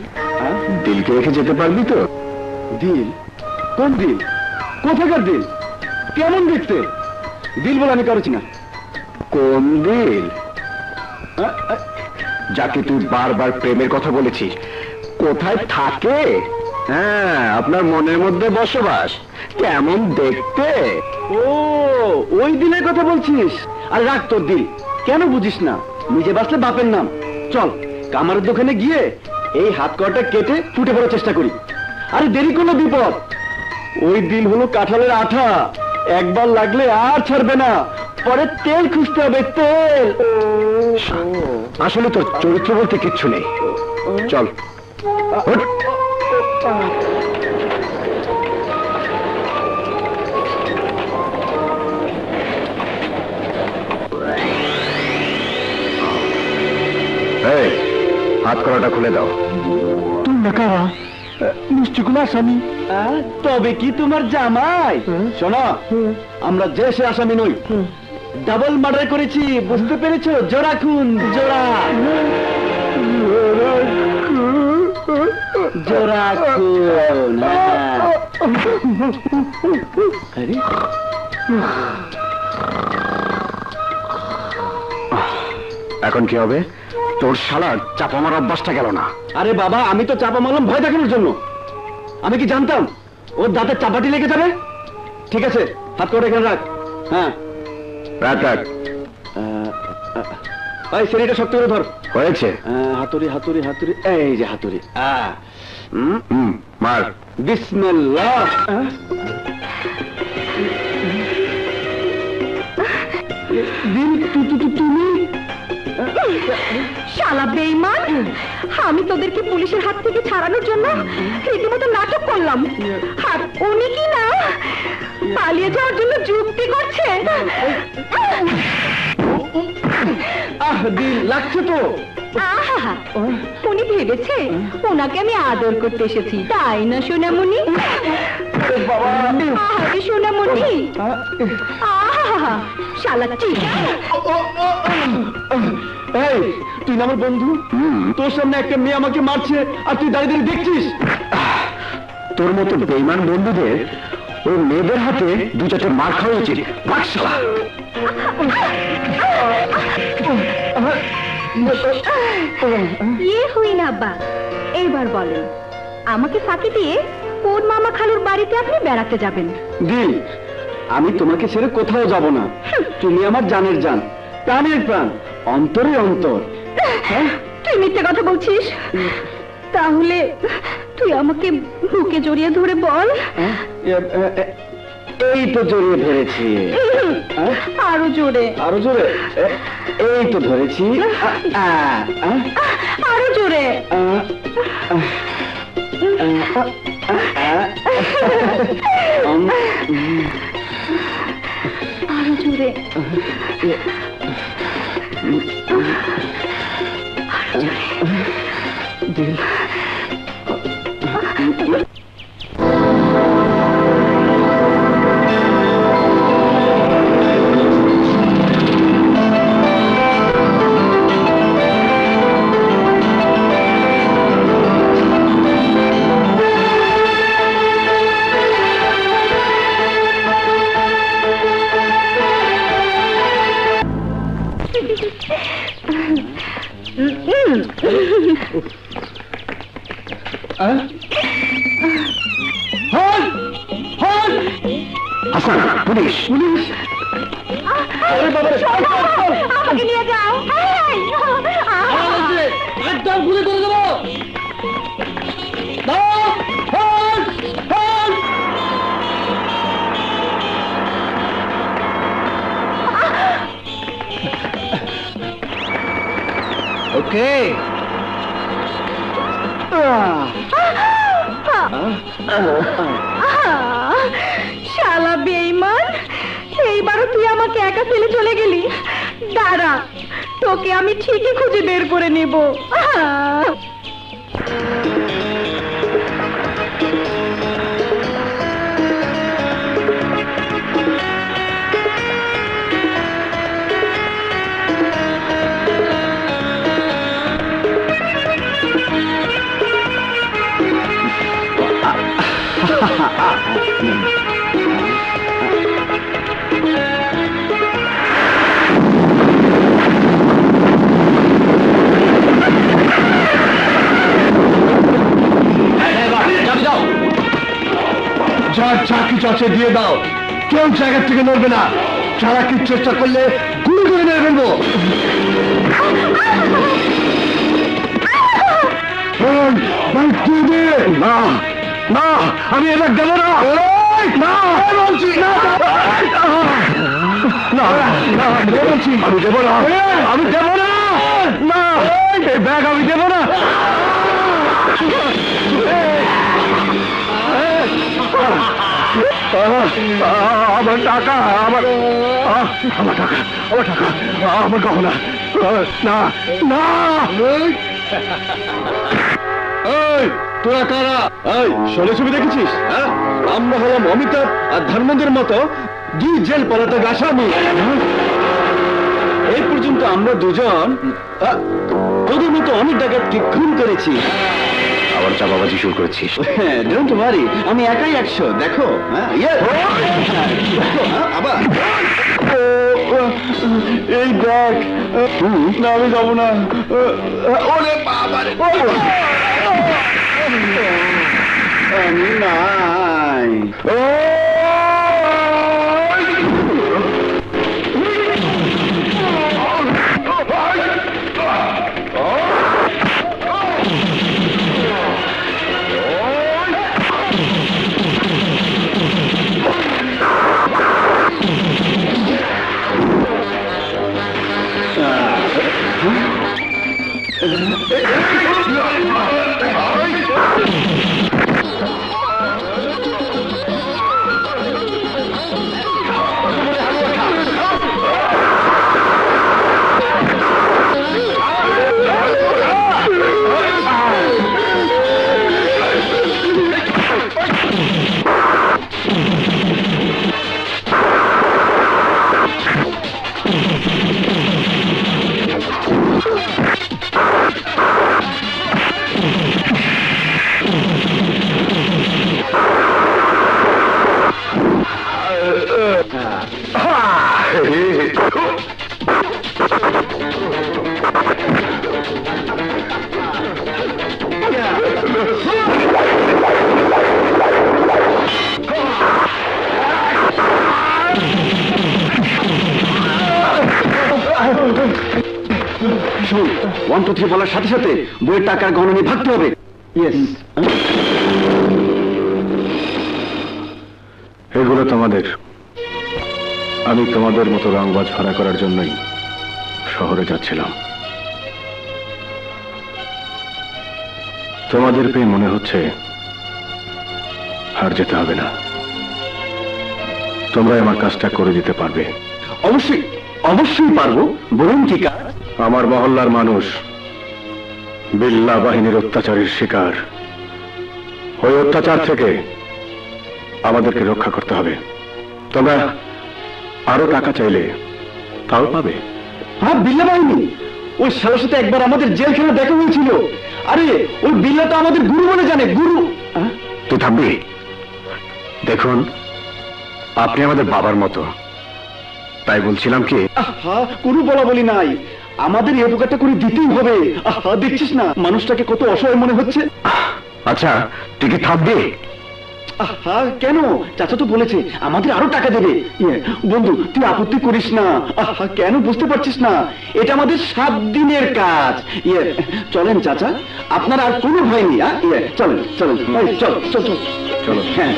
দিলকে রেখে যেতে পারবি তো? দিল? কোন দিল? কোথাকার দিল? কেমন দেখতে? দিল বলে আমি কারোছি না। কোন দিল? যাকে তুই বারবার প্রেমের কথা বলেছিস, কোথায় থাকে? হ্যাঁ, আপনার মনের মধ্যে বসবাস। কেমন দেখতে? ও, ওই দিলের কথা বলছিস? আর রাখ তোর দিল, কেন বুঝিস না? নিজে বাঁচলে বাপের নাম। চল কামারের দোকানে গিয়ে এই হাত কটা কেটে ফুটে পড়ার চেষ্টা করি। আরে দেরি করলে বিপদ। ওই দিল হলো কাঁঠালের আঠা, একবার লাগলে আর ছাড়বে না, পরে তেল খুঁজতে হবে, তেল। আসলে তোর চরিত্র বলতে কিচ্ছু নেই। চল ওঠ। এই, হাত করাটা খুলে দাও। তুমি কারা? নিশ্চয় কোনো আসামি। তবে কি তোমার জামাই? শোনো, আমরা যে সে আসামি নই, ডাবল মার্ডার করেছি, বুঝতে পেরেছো? জোড়া খুন, জোড়া জোড়া খুন। আরে এখন কি হবে? তোর শালার চাপা মারার অভ্যাসটা গেল না। আরে বাবা, আমি তো চাপা মারলাম ভয় দেখানোর জন্য। আমি কি জানতাম ওর দাঁতের চাপাটি লেগে যাবে? ঠিক আছে, হাত করে এখানে রাখ। হ্যাঁ রাখ রাখ। ভাই শরীরটা শক্ত করে ধর। হয়েছে। হাতুড়ি হাতুড়ি হাতুড়ি, এই যে হাতুড়ি। মার। বিসমিল্লাহ। তুমি শালা বেঈমান, আমি তোদেরকে পুলিশের হাত থেকে ছাড়ানোর জন্য রীতিমতো নাটক করলাম, আর উনি কি না পালিয়ে যাওয়ার জন্য যুক্তি করছে। দিল লাগছে তো। আহা, উনি ভেবেছে ওনাকে আমি আদর করতে এসেছি, তাই না সোনামণি? আরে সোনামণি, আহা শালা চিটা। এই, তুই না আমার বন্ধু, তোর সামনে একটা মেয়ে আমাকে মারছে আর তুই দাঁড়িয়ে দাঁড়িয়ে দেখছিস? তোর মতো বেঈমান বন্ধুদের ওই মেয়েদের হাতে দু চারটে মার খাওয়া উচিত। বাদশাহ! ইয়ে হই না আব্বা, এইবার বলেন আমাকে ফাঁকি দিয়ে কোন মামা খালুর বাড়িতে আপনি বেড়াতে যাবেন? দিল, আমি তোমাকে ছেড়ে কোথাও যাব না। তুমি আমার জানের জান, প্রাণের প্রাণ, অন্তরে অন্তর। তুই মিথ্যে কথা বলছিস? তাহলে তুই আমাকে বুকে জড়িয়ে ধরে বল। এই তো জড়িয়ে ধরেছি। আরো জোরে, আরো জোরে। এই তো ধরেছি। আরো জোরে। আরো জোরে। দিল, হাসান, পুলিশ! পুলিশ! আমাকে নিয়ে যাও। একদম গুলি করে দেবো। ওকে। শালা বেঈমান, এইবারও তুই আমাকে একা ফেলে চলে গেলি। দাঁড়া, তোকে আমি ঠিকই খুঁজে বের করে নেব। যার চাকরি চাচ্ছে দিয়ে দাও, কেউ জায়গা থেকে নড়বে না। চালাকির চেষ্টা করলে গুলি করে মেরে ফেলবো। না না, আমি এবার দেব না। না বলছি, না না না, বলছি আমি দেব না, আমি দেব না। না, এই ব্যাগ আমি দেব না। আমার টাকা, আমার আমার টাকা, আমার টাকা, আমার গহনা। না না, এই, তোরা কারা? এই, শোলে ছবি দেখেছিস? হ্যাঁ, আমরা হলাম অমিতাভ আর ধর্মেন্দ্রের মতো দুই জেল পলাতক আসামি। এই পর্যন্ত আমরা দুজন ওদের মতো অনেক ডাকাতকে খুন করেছি। আবার চাপাবাজি শুরু করেছিস? ডোন্ট ওয়ারি, আমি একাই 100। দেখো, আবার এই দেখ। না, আমি যাবো না। ওরে বাবা রে! আমি নাই। শোন 1 2 3 বলার সাথে সাথে বইয়ের টাকার গণনা নিয়ে ভাগতে হবে। ইয়েস। এগুলো তোমাদের। আমি তোমাদের মতো রংবাজ ভাড়া করার জন্যই শহরে যাচ্ছিলাম। তোমাদের পেয়ে মনে হচ্ছে আর যেতে হবে না, তোমরা আমার কাজটা করে দিতে পারবে। অবশ্যই অবশ্যই পারবো, বলুন কি কাজ? আমার মহল্লার মানুষ বিল্লাহ বাহিনীর অত্যাচারের শিকার। ওই অত্যাচার থেকে আমাদেরকে রক্ষা করতে হবে। তোমরা আরো টাকা চাইলে তাও পাবে। হ্যাঁ, বিল্লা বাহিনী, ওই শালার সাথে একবার আমাদের জেলখানা দেখা হয়েছিল। আরে ওই বিল্লা তো আমাদের গুরু বলে জানে, গুরু। তুই থাকবি? দেখুন, আপনি আমাদের বাবার মতো, তাই বলছিলাম কি, আহা, গুরু বলা বলি নাই, আমাদের এই উপকারটা করে দিতেই হবে। আহা, দেখছিস না মানুষটাকে কত অসহায় মনে হচ্ছে। আচ্ছা তুই কি থাকবি? আহা, কেন? চাচা তো বলেছে আমাদের আরো টাকা দেবে। বন্ধু তুই আপত্তি করিস না। আহা, কেন বুঝতে পারছিস না? এটা আমাদের 7 দিনের কাজ। চলেন চাচা, আপনার আর কোনো ভয় নেই। চলেন চলেন, এই, চল চল চল চলো। হ্যাঁ।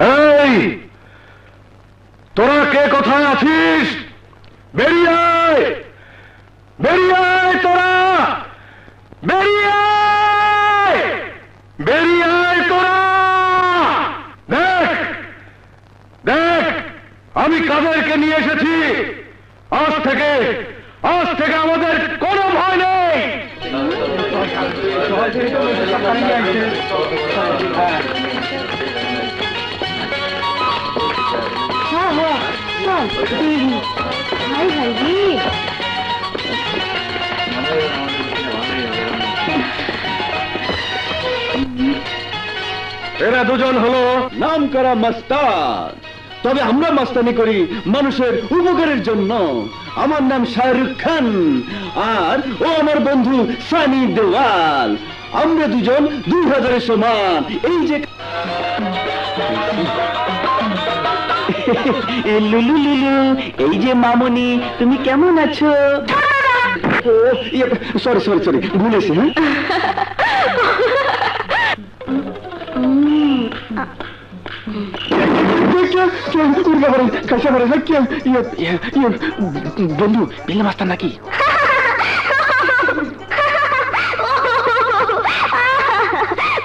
এই তোরা কে কোথায় আছিস? বেরিয়ে আয়, বেরিয়ে আয়, তোরা বেরিয়ে আয়, বেরিয়ে আয় তোরা। দেখ দেখ আমি কাদেরকে নিয়ে এসেছি। আজ থেকে আমাদের কোনো ভয় নেই। এরা দুজন হলো নাম করা মাস্তান, তবে আমরা মাস্তানি করি মানুষের উপকারের জন্য। আমার নাম শাহরুখ খান, আর ও আমার বন্ধু সানি দেওয়াল। আমরা দুজন 2000-এর সমান। এই যে লুলু লুলু, এই যে মামনি, তুমি কেমন আছো? সরি সরি সরি, ভুলেছি। হ্যাঁ, বন্ধু বিল্লা মাস্টার নাকি?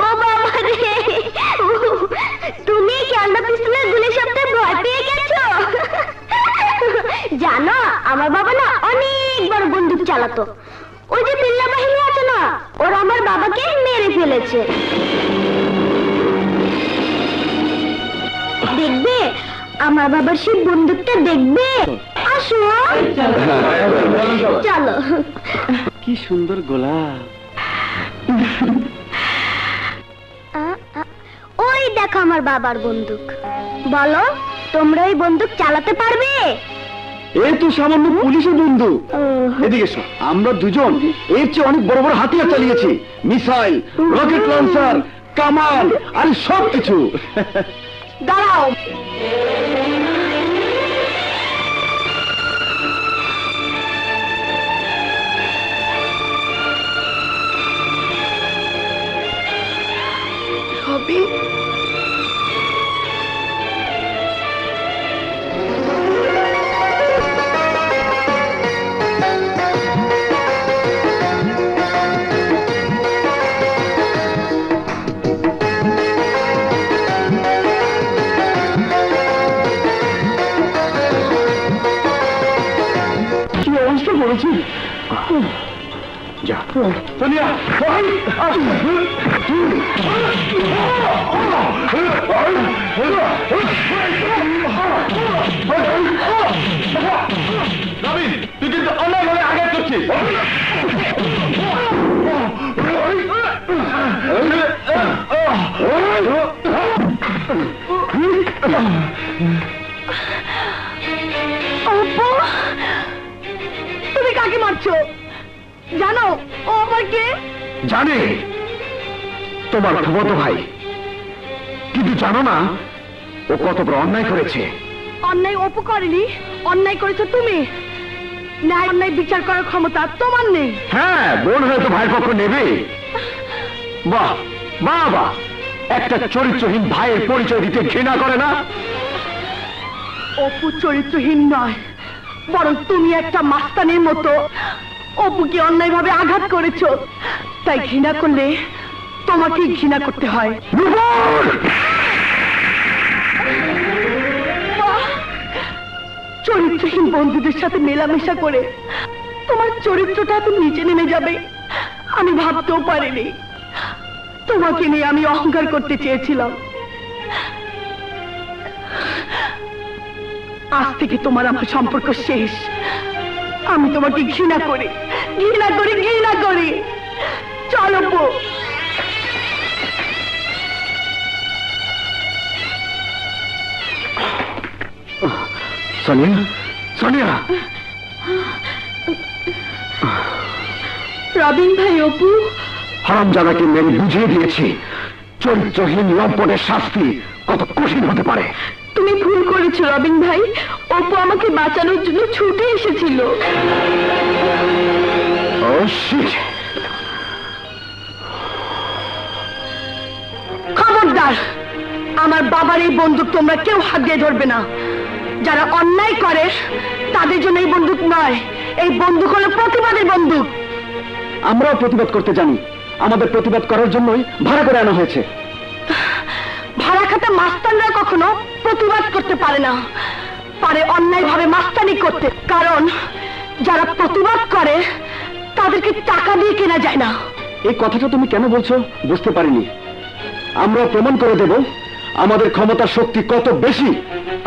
ও বাবা রে, তুমি ক্যান্ডা পিস্তলের গুলি শব্দে ভয় পেয়ে গেছো? জানো, আমার বাবা না অনেক বড় বন্দুক চালাতো। ওই যে বিল্লা বাহিনী আছে না, ওরা আমার বাবাকে মেরে ফেলেছে। দেখবে আমার বাবার সেই বন্দুকটা, দেখবে? আসো, চলো। কি সুন্দর গোলাপ। ওই দেখো আমার বাবার বন্দুক। বলো, তোমরা এই বন্দুক চালাতে পারবে? এই তো সামান্য পুলিশের বন্ধু। এদিকে এসো, আমরা দুজন এর চেয়ে অনেক বড় বড় হাতিয়ার চালিয়েছি। মিসাইল, রকেট লঞ্চার, কামান, আর সব কিছু। দাঁড়াও, রবিন, কি অবস্থা করেছি? যা সোনিয়া, রবিন, তুই কিন্তু অন্যভাবে আঘাত করছিস। অপু, তুমি কাকে মারছো? জানো ও আমার কে? জানে, তোমার ফুফাতো ভাই কিন্তু জানো না ও কত বড় অন্যায় করেছে। অন্যায় অপু করেনি, অন্যায় করেছো তুমি। ন্যায় অন্যায় বিচার করার ক্ষমতা তোমার নেই। হ্যাঁ, বোন হয়তো ভাইয়ের পক্ষ নেবে। বাহ বাহ বাহ, একটা চরিত্রহীন ভাইয়ের পরিচয় দিতে ঘৃণা করে না? অপু চরিত্রহীন নয়, বরং তুমি একটা মাস্তানের মতো অপুকে অন্যায়ভাবে আঘাত করেছো। তাই ঘৃণা করলে তোমাকেই ঘৃণা করতে হয়। চরিত্রহীন বন্ধুদের সাথে মেলামেশা করে তোমার চরিত্রটা তো নিচে নেমে যাবে আমি ভাবতেও পারিনি। তোমাকে নিয়ে আমি অহংকার করতে চেয়েছিলাম। আজ থেকে তোমার আমার সম্পর্ক শেষ। আমি তোমাকে ঘৃণা করি, ঘৃণা করি, ঘৃণা করি। চলো পো। সোনিয়া, সোনিয়া। রবিন ভাই, অপু হারামজাদাকে মেরে বুঝিয়ে দিয়েছি চরিত্রহীন লম্পটের শাস্তি কত কঠিন হতে পারে। তুমি ভুল করেছো রবিন ভাই। অপু আমাকে বাঁচানোর জন্য ছুটে এসেছিল। ও শিট! খবরদার, আমার বাবার এই বন্দুক তোমরা কেউ হাত দিয়ে ধরবে না। যারা অন্যায় করে তাদের জন্য এই বন্দুক নয়, এই বন্দুক হলো প্রতিবাদের বন্দুক। আমরাও প্রতিবাদ করতে জানি, আমাদের প্রতিবাদ করার জন্যই ভাড়া করে আনা হয়েছে। ভাড়া খাতা মাস্তানরা কখনো প্রতিবাদ করতে পারে না, পারে অন্যায়ভাবে মাস্তানি করতে। কারণ যারা প্রতিবাদ করে তাদেরকে টাকা দিয়ে কেনা যায় না। এই কথাটা তুমি কেন বলছো বুঝতে পারিনি। আমরা প্রমাণ করে দেব আমাদের ক্ষমতার শক্তি কত বেশি।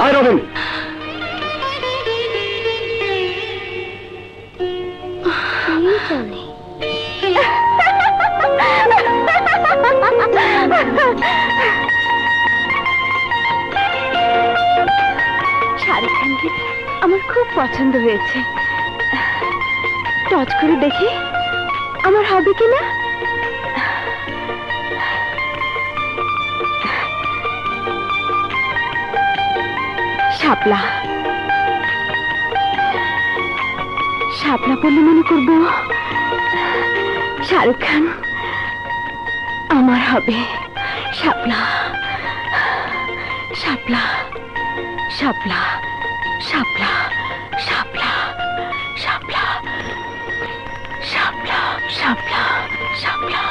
আয় রবিন। শাহরুখ খানকে আমার খুব পছন্দ হয়েছে। টচ করে দেখি আমার হবে কিনা। শাপলা, শাপলা বললে মনে করবো শাহরুখ খান আমার হবে। শাপলা, শাপলা, শাপলা, শাপলা, শাপলা, শাপলা, শাপলা, শাপলা, শাপলা।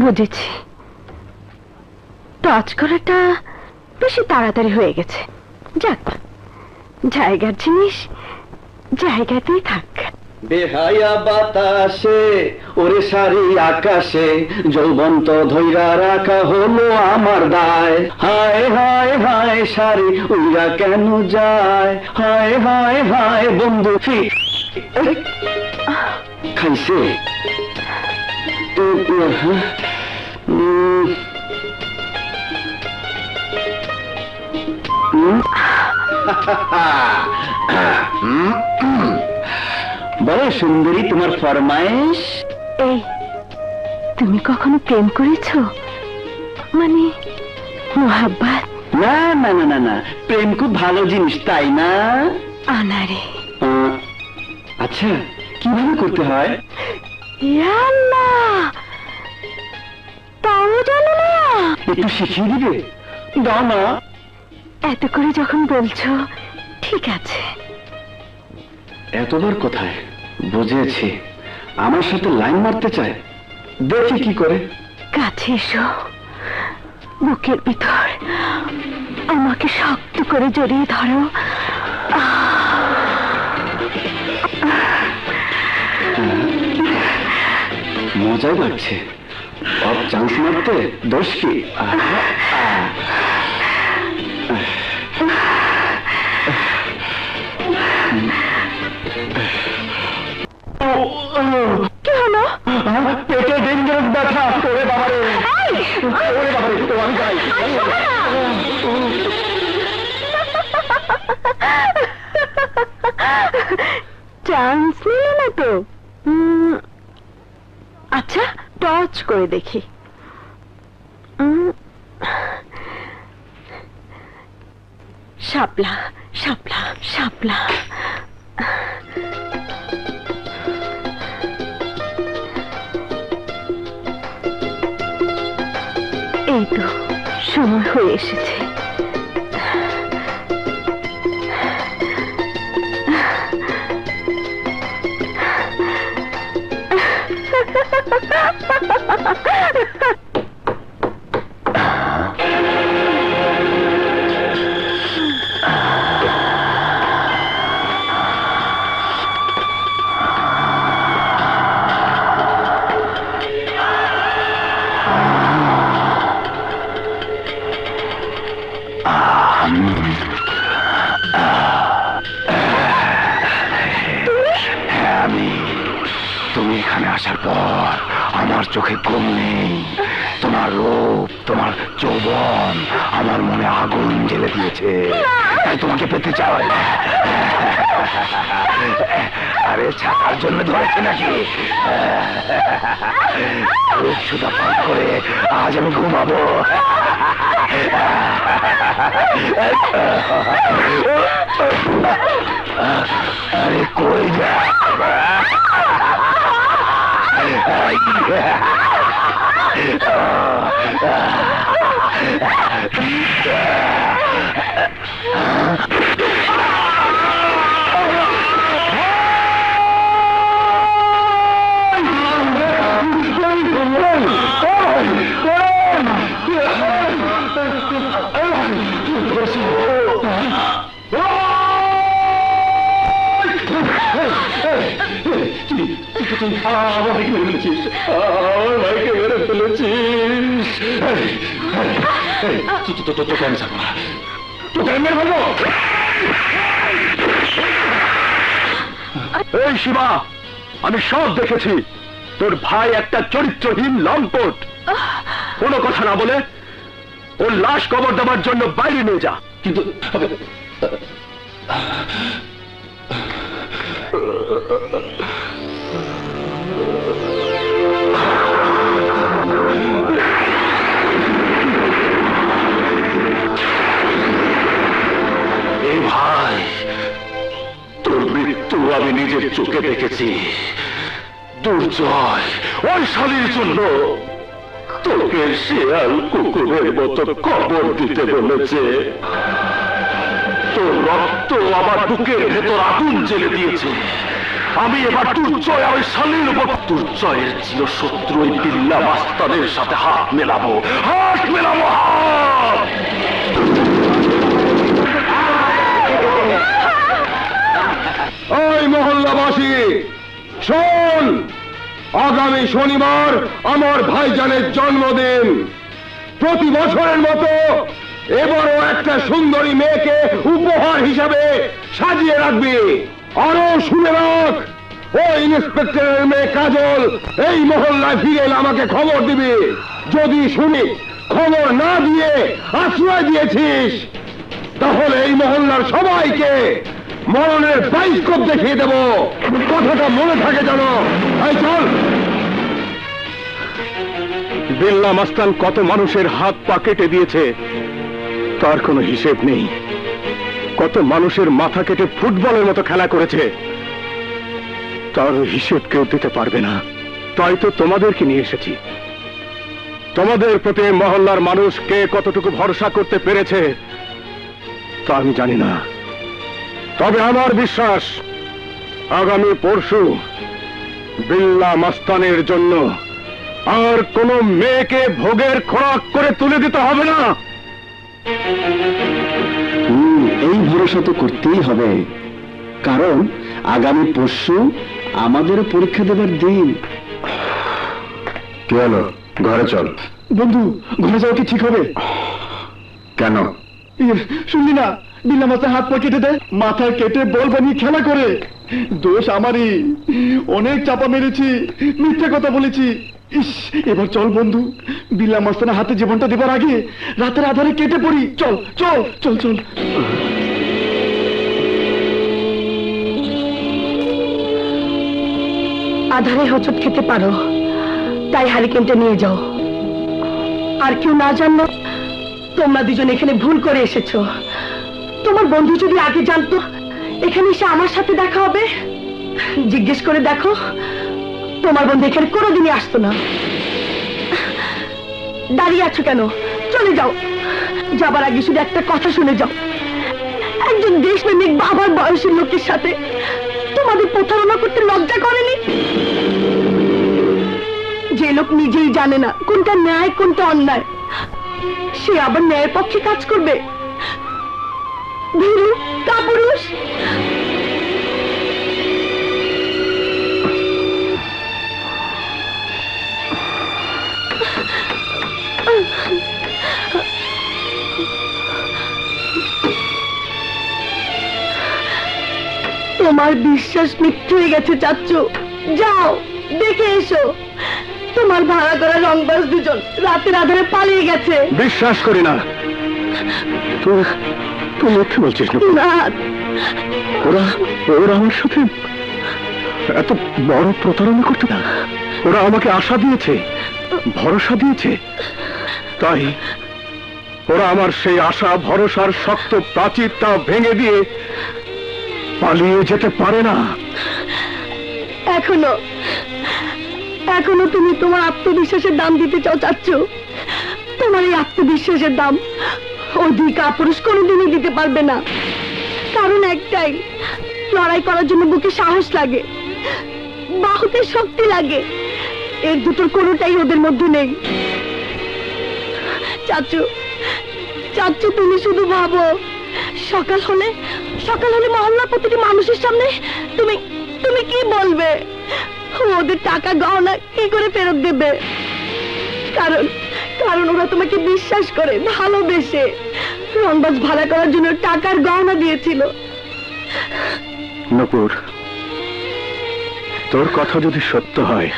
বুঝেছি, টাচ করাটা বেশি তাড়াতাড়ি হয়ে গেছে। যাক, জায়গার জিনিস জায়গাতেই থাক। বেহায়া বাতাসে ওরে সারি আকাশে যৌবন্ত ধৈরা রাখা হলো আমার দায়। হায় হায় হায় সারি উইরা কেন যায়, হায় হায় হায় বন্ধু খাইছে। বড় সুন্দরী তোমার ফরমাইশ। এই, তুমি কখনো প্রেম করেছো? মানে মোহাব্বত? না না না না না, প্রেম খুব ভালো জিনিস, তাই না? আনারে। আচ্ছা, কিভাবে করতে হয়? তাও জানো না? একটু শিখিয়ে দিবে? দাও না। এত করে যখন বলছো, ঠিক আছে। এতবার কোথায়? বুঝেছি, আমার সাথে লাইন মারতে চায়। দেখি কি করে। কাছে এসো, বুকের ভিতর আমাকে শক্ত করে জড়িয়ে ধরো। মজাই লাগছে। অফ চান্স মারতে দোষ কি? কি হলো? পেটে ডেঞ্জারাস ব্যথা। ওরে বাবারে, ওরে বাবারে, তো আমি যাই। চান্স নিল না তো? আচ্ছা, টর্চ করে দেখি। শাপলা শাপলা শাপলা। এই তো সময় হয়ে এসেছে। তুমি এখানে আসার পর আমার চোখে ঘুম নেই। তোমার রূপ, তোমার যৌবন আমার মনে আগুন জ্বেলে দিয়েছে, তাই তোমাকে পেতে চাই। আরে ছাতার জন্য ধরেছে নাকি? রূপ সুধা পান করে আজ আমি ঘুমাবো। আরে কই যা? এই শিবা, আমি সব দেখেছি। তোর ভাই একটা চরিত্রহীন লম্পট। কোনো কথা না বলে ওর লাশ কবর দেওয়ার জন্য বাইরে নিয়ে যা। কিন্তু এই ভাই, তোর মৃত্যু আমি নিজের চোখে দেখেছি। দুর্জয় ওই শালীর জন্য তোকে শিয়াল কুকুরের মতো কবর দিতে বলেছে। তোর রক্ত আমার বুকের ভেতর আগুন জ্বেলে দিয়েছে। আমি এবার দুর্জয় আর ওই শালীর উপর, দুর্জয়ের চিরশত্রু ওই বিল্লা মাস্তানের সাথে হাত মেলাবো, হাত মেলাবো, হাত। ওই মহল্লাবাসী শোন, আগামী শনিবার আমার ভাইজানের জন্মদিন। প্রতি বছরের মতো এবারও একটা সুন্দরী মেয়েকে উপহার হিসাবে সাজিয়ে রাখবি। আরো শুনে রাখ, ওই ইন্সপেক্টরের মেয়ে কাজল এই মহল্লায় ফিরে এলে আমাকে খবর দিবি। যদি শুনি খবর না দিয়ে আশ্রয় দিয়েছিস, তাহলে এই মহল্লার সবাইকে মরণের বাইস্কোপ দেখিয়ে দেব। কথাটা মনে থাকে জানো। এই চল। বিল্লা মাস্তান কত মানুষের হাত পা কেটে দিয়েছে তার কোনো হিসেব নেই। কত মানুষের মাথা কেটে ফুটবলের মতো খেলা করেছে, তার হিসেব কেউ দিতে পারবে না। তাই তো তোমাদেরকে নিয়ে এসেছি। তোমাদের প্রতি মহল্লার মানুষ কে কতটুকু ভরসা করতে পেরেছে তা আমি জানি না, তবে আমার বিশ্বাস আগামী পরশু বিল্লা মাস্তানের জন্য আর কোনো মেয়েকে ভোগের খোরাক করে তুলে দিতে হবে না। এই ভরসা তো করতেই হবে, কারণ আগামী পরশু আমাদের পরীক্ষা দেবার দিন। কি হলো? ঘরে চল। বন্ধু, ঘরে যাওয়া কি ঠিক হবে? কেন? শুনলি না, বিল্লা মাস্টার হাত পা কেটে দেয়, মাথা কেটে বল বানিয়ে খেলা করে। দোষ আমারই, অনেক চাপা মেরেছি, মিথ্যা কথা বলেছি। ইস, এবার চল বন্ধু, বিল্লা মাস্টারের হাতে জীবনটা দেবার আগে রাতের আধারে কেটে পড়ি। চল চল চল চল। আধারে হোঁচট খেতে পারো, তাই হারিকেনটা নিয়ে যাও। আর কেউ না জানলো তোমরা দুজন এখানে ভুল করে এসেছো। তোমার বন্ধু যদি আগে জানতো এখানে এসে আমার সাথে দেখা হবে, জিজ্ঞেস করে দেখো, তোমার বন্ধু এখানে কোনোদিনই আসতো না। দাঁড়িয়ে আছো কেন? চলে যাও। যাবার আগে শুধু একটা কথা শুনে যাও, একজন দেশপ্রেমিক বাবার বয়সের লোকের সাথে তোমাদের প্রতারণা করতে লজ্জা করেনি? যে লোক নিজেই জানে না কোনটা ন্যায় কোনটা অন্যায়, সে আবার ন্যায়ের পক্ষে কাজ করবে? ভীরু কাপুরুষ। তোমার বিশ্বাস মিথ্যে হয়ে গেছে চাচ্চু। যাও দেখে এসো, তোমার ভাড়া করা রংবাজ দুজন রাতের আধারে পালিয়ে গেছে। বিশ্বাস করি না। তুই মিথ্যে বলছিস না? ওরা আমার সাথে এত বড় প্রতারণা করতে না। ওরা আমাকে আশা দিয়েছে, ভরসা দিয়েছে, তাই ওরা আমার সেই আশা ভরসার শক্ত প্রাচীরটা ভেঙে দিয়ে পালিয়ে যেতে পারে না। এখনো তুমি তোমার আত্মবিশ্বাসের দাম দিতে চাও চাচ্চু? তোমার এই আত্মবিশ্বাসের দাম ওই দুই কাপুরুষ কোনোদিনই দিতে পারবে না। কারণ একটাই, লড়াই করার জন্য বুকে সাহস লাগে, বাহুতে শক্তি লাগে। এর দুটোর কোনোটাই ওদের মধ্যে নেই। চাচ্চু তুমি শুধু ভাবো, সকাল হলে মহল্লার প্রতিটি মানুষের সামনে তুমি কি বলবে? ওদের টাকা গহনা কি করে ফেরত দেবে? কারণ ওরা তোমাকে বিশ্বাস করে, ভালোবেসে রংবাজ ভাড়া করার জন্য টাকার গহনা দিয়েছিল। নূপুর, তোর কথা যদি সত্য হয়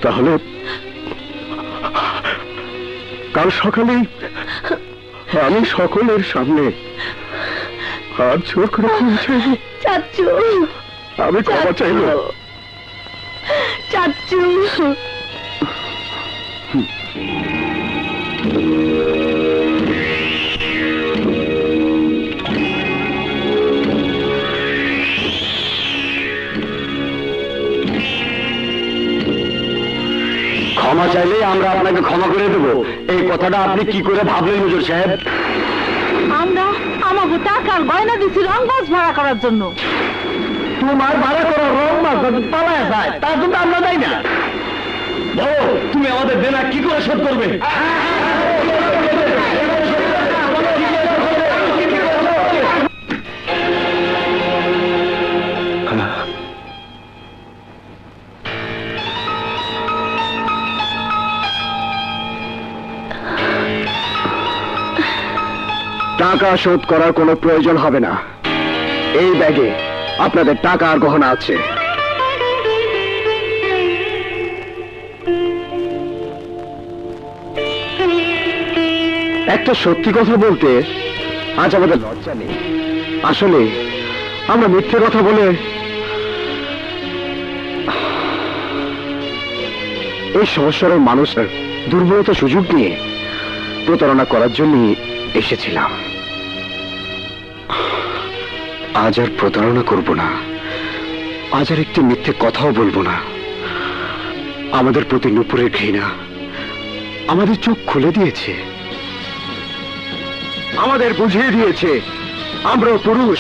তাহলে কাল সকালেই আমি সকলের সামনে হাত জোর করে ক্ষমা চাইব। চাচ্চু, আমি ক্ষমা চাইব। চাচ্চু, ক্ষমা চাইলেই আমরা আপনাকে ক্ষমা করে দেব, এই কথাটা আপনি কি করে ভাবলেন হুজুর সাহেব? আমরা আমাকে টাকার গয়না দিছি রংবাজ ভাড়া করার জন্য। তোমার ভাড়া করা রংবাজ যদি পালায় যায় তার জন্য আমরা দেয় না। তুমি আমাদের দেনা কি করে শোধ করবে? টাকা শোধ করার কোনো প্রয়োজন হবে না। এই ব্যাগে আপনাদের টাকা আর গহনা আছে। একটা সত্যি কথা বলতে আজ আমাদের লজ্জা নেই। আসলে আমরা মিথ্যে কথা বলে এই সমস্যার মানুষের দুর্বলতা সুযোগ নিয়ে প্রতারণা করার জন্য এসেছিলাম। আজ আর প্রতারণা করব না, আজ আর একটি মিথ্যে কথাও বলবো না। আমাদের প্রতি নূপুরের ঘৃণা আমাদের চোখ খুলে দিয়েছে, আমাদের বুঝিয়ে দিয়েছে আমরাও পুরুষ,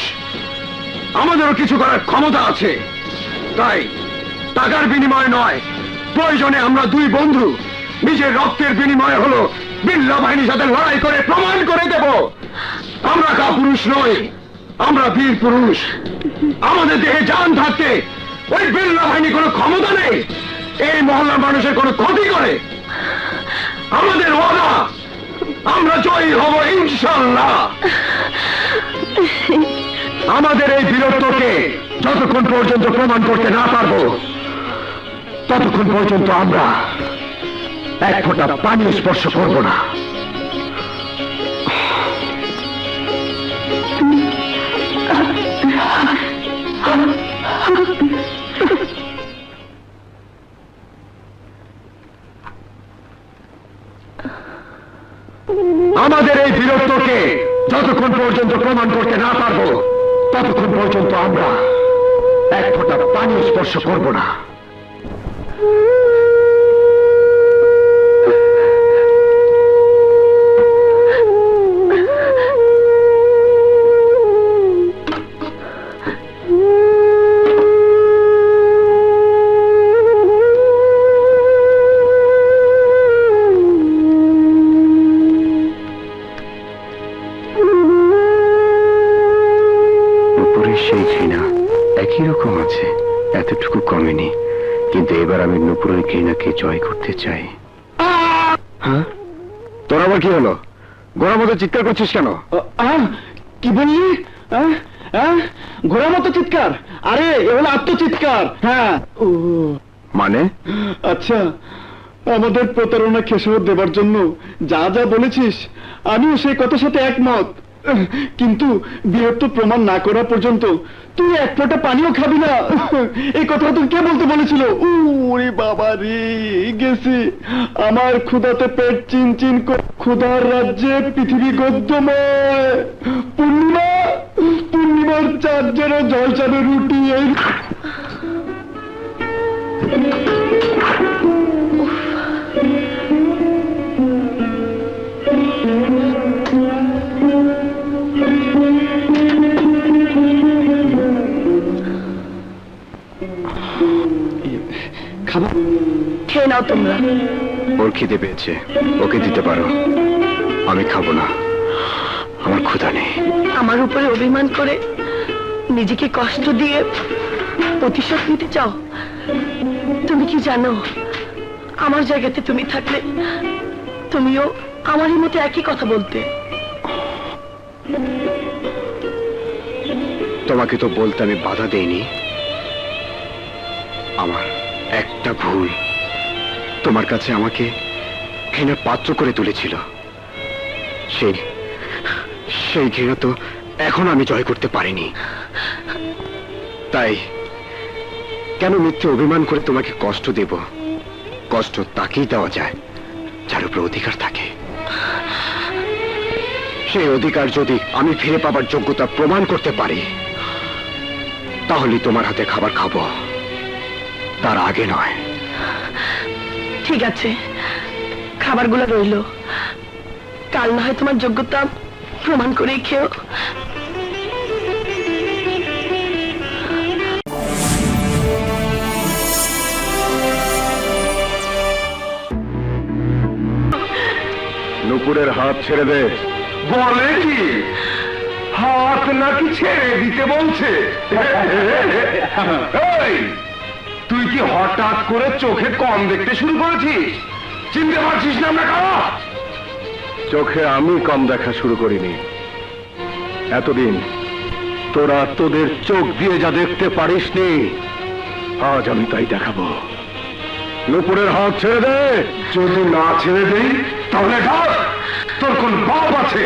আমাদেরও কিছু করার ক্ষমতা আছে। তাই টাকার বিনিময় নয়, প্রয়োজনে আমরা দুই বন্ধু নিজের রক্তের বিনিময় হলো বিল্লাহ বাহিনীর সাথে লড়াই করে প্রমাণ করে দেব আমরা কাপুরুষ নই, আমরা বীর পুরুষ। আমাদের দেহে জান থাকতে ওই বিল্লাহ বাহিনী কোনো ক্ষমতা নেই এই মহল্লার মানুষের কোনো ক্ষতি করে। আমাদের ওয়াদা, আমরা জয়ী হব ইনশাআল্লাহ। আমাদের এই বীরত্বকে যতক্ষণ পর্যন্ত প্রমাণ করতে না পারবো ততক্ষণ পর্যন্ত আমরা এক ফোঁটা পানি স্পর্শ করব না। আমাদের এই বীরত্বকে যতক্ষণ পর্যন্ত প্রমাণ করতে না পারবো ততক্ষণ পর্যন্ত আমরা এক ফোঁটা পানি স্পর্শ করব না। সেই ঘৃণা একই রকম আছে, এতটুকু কমেনি, কিন্তু এবার আমি নুপুরের ঘৃণাকে জয় করতে চাই। হ্যাঁ, তোর আবার কি হলো? গোড়ার মতো চিৎকার করছিস কেন? কি বললি? ঘোড়ার মতো চিৎকার? আরে এ হলো আত্মচিৎকার। হ্যাঁ। ও মানে? আচ্ছা, আমাদের প্রতারণা খেসারত দেবার জন্য যা যা বলেছিস আমিও সেই কথার সাথে একমত, কিন্তু বীরত্ব প্রমাণ না করা পর্যন্ত তুই এক ফোঁটা পানিও খাবি না। এই কথাটা তুই কে বলতে বলেছিল? ওরে বাবা রে, গেছি আমার ক্ষুধাতে পেট চিনচিন করে। ক্ষুধার রাজ্যে পৃথিবী গদ্যময়। পূর্ণিমার চাঁদ যেন জলচাবে রুটি। এই খাবার খেয়ে নাও তোমরা। ওর খিদে পেয়েছে, ওকে দিতে পারো, আমি খাবো না, আমার ক্ষুধা নেই। আমার উপরে অভিমান করে নিজেকে কষ্ট দিয়ে প্রতিশোধ নিতে চাও? তুমি কি জানো, আমার জায়গাতে তুমি থাকলে তুমিও আমারই মতো একই কথা বলতে। তোমাকে তো বলতে আমি বাধা দেইনি, আমার একটা ভুল তোমার কাছে আমাকে ঘৃণার পাত্র করে তুলেছিল। সেই ঘৃণা তো এখন আমি জয় করতে পারিনি, তাই কেন মিথ্যে অভিমান করে তোমাকে কষ্ট দেব? কষ্ট তাকেই দেওয়া যায় যার উপর অধিকার থাকে। সেই অধিকার যদি আমি ফিরে পাবার যোগ্যতা প্রমাণ করতে পারি তাহলে তোমার হাতে খাবার খাবো, তার আগে নয়। ঠিক আছে, খাবারগুলো রইল, কাল না হয় তোমার যোগ্যতা প্রমাণ করেই খেও। নুপুরের হাত ছেড়ে দে। বলে কি হাত নাকি ছেড়ে দিতে বলছে? এই, তুই কি হঠাৎ করে চোখে কম দেখতে শুরু করেছিস? চিনতে পারছিস না আমরা কারা? চোখে আমি কম দেখা শুরু করিনি, এতদিন তোরা তোদের চোখ দিয়ে যা দেখতে পারিসনি আজ আমি তাই দেখাবো। নুপুরের হাত ছেড়ে দে। যদি না ছেড়ে দেই তাহলে ডাক, তোর কোন বাপ আছে?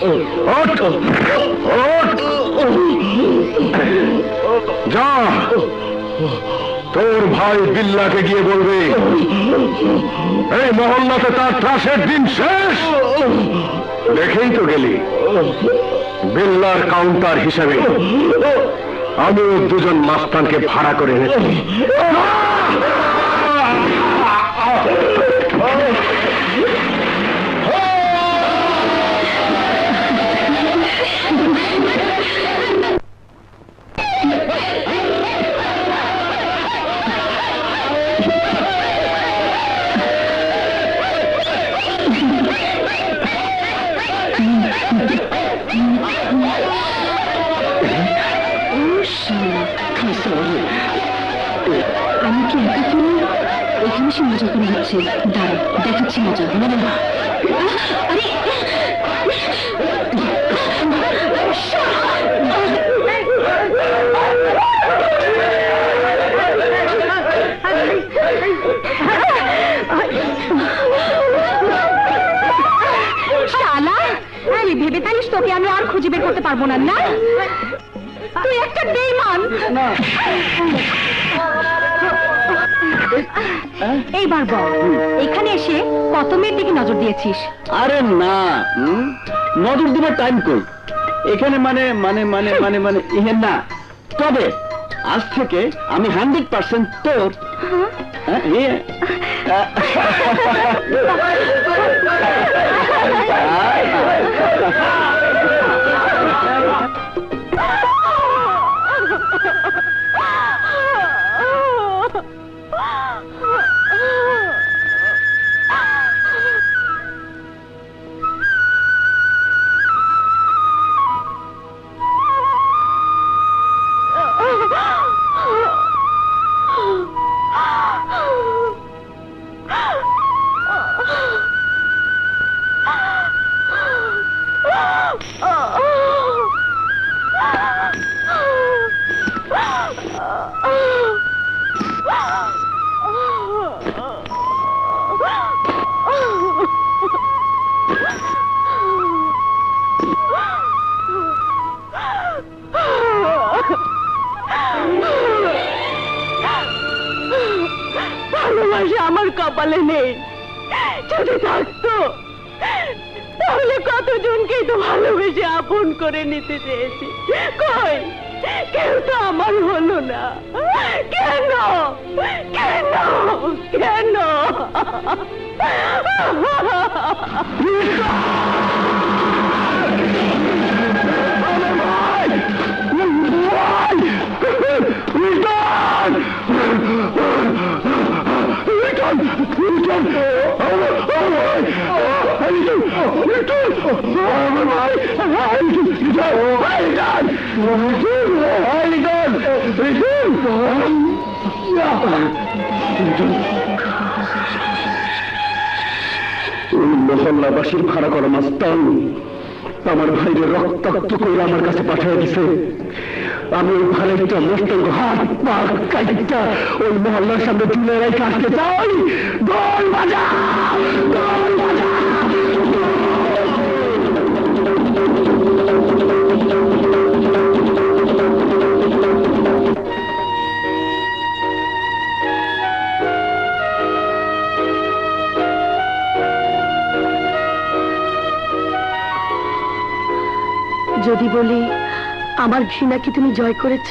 ওঠ! ওঠ! যা, তোর ভাই বিল্লাকে গিয়ে বলবে এই মহল্লাতে তার ত্রাসের দিন শেষ। দেখেই তো গেলি, বিল্লার কাউন্টার হিসেবে আমিও দুজন মাস্তানকে ভাড়া করে এনেছি। আমি কি একা তুমি এখানে সে মজা করে হচ্ছে? দাঁড়া, দেখাচ্ছি মজা। আরে শালা, আমি ভেবে তালিস তোকে আমি আর খুঁজে বের করতে পারবো না। না, তুই একটা বেঈমান। এইবার বল, এখানে এসে কত মেয়ের দিকে নজর দিয়েছিস? আরে না, নজর দিবার টাইম কই এখানে, মানে মানে মানে মানে মানে ইহে না। তবে আজ থেকে আমি 100% তোর। হ্যাঁ, ইয়ে। ভালোবাসা আমার কপালে নেই, যদি থাকতো তাহলে কতজনকেই তো ভালোবেসে আপন করে নিতে চেয়েছি। কই, কেউ তো আমার হলো না। কেন কেন কেন? মহল্লাবাসীর ভাড়া করা মাস্তান আমার ভাইরে রক্তাক্ত করে আমার কাছে পাঠিয়ে দিছে। আমি ওই ভাইটা মস্তঙ্গ হাত পা কাইটা ওই মহল্লার সামনে তুলে রেখে আসতে চাই। গোল বাজা, গোল বাজা। যদি বলি আমার ঘৃণাকে তুমি জয় করেছ,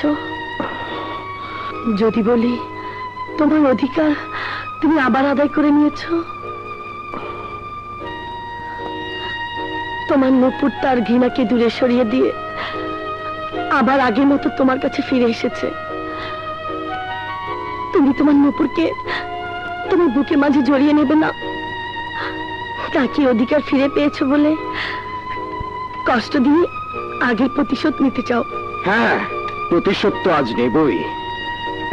যদি বলি তোমার অধিকার তুমি আবার আদায় করে নিয়েছ, তোমার নূপুর তার ঘৃণাকে দূরে সরিয়ে দিয়ে আবার আগের মতো তোমার কাছে ফিরে এসেছে, তুমি তোমার নূপুরকে তোমার বুকের মাঝে জড়িয়ে নেবে না? তাকে অধিকার ফিরে পেয়েছো বলে কষ্ট দিয়ে আগের প্রতিশোধ নিতে চাও? হ্যাঁ, প্রতিশোধ তো আজ নেবই।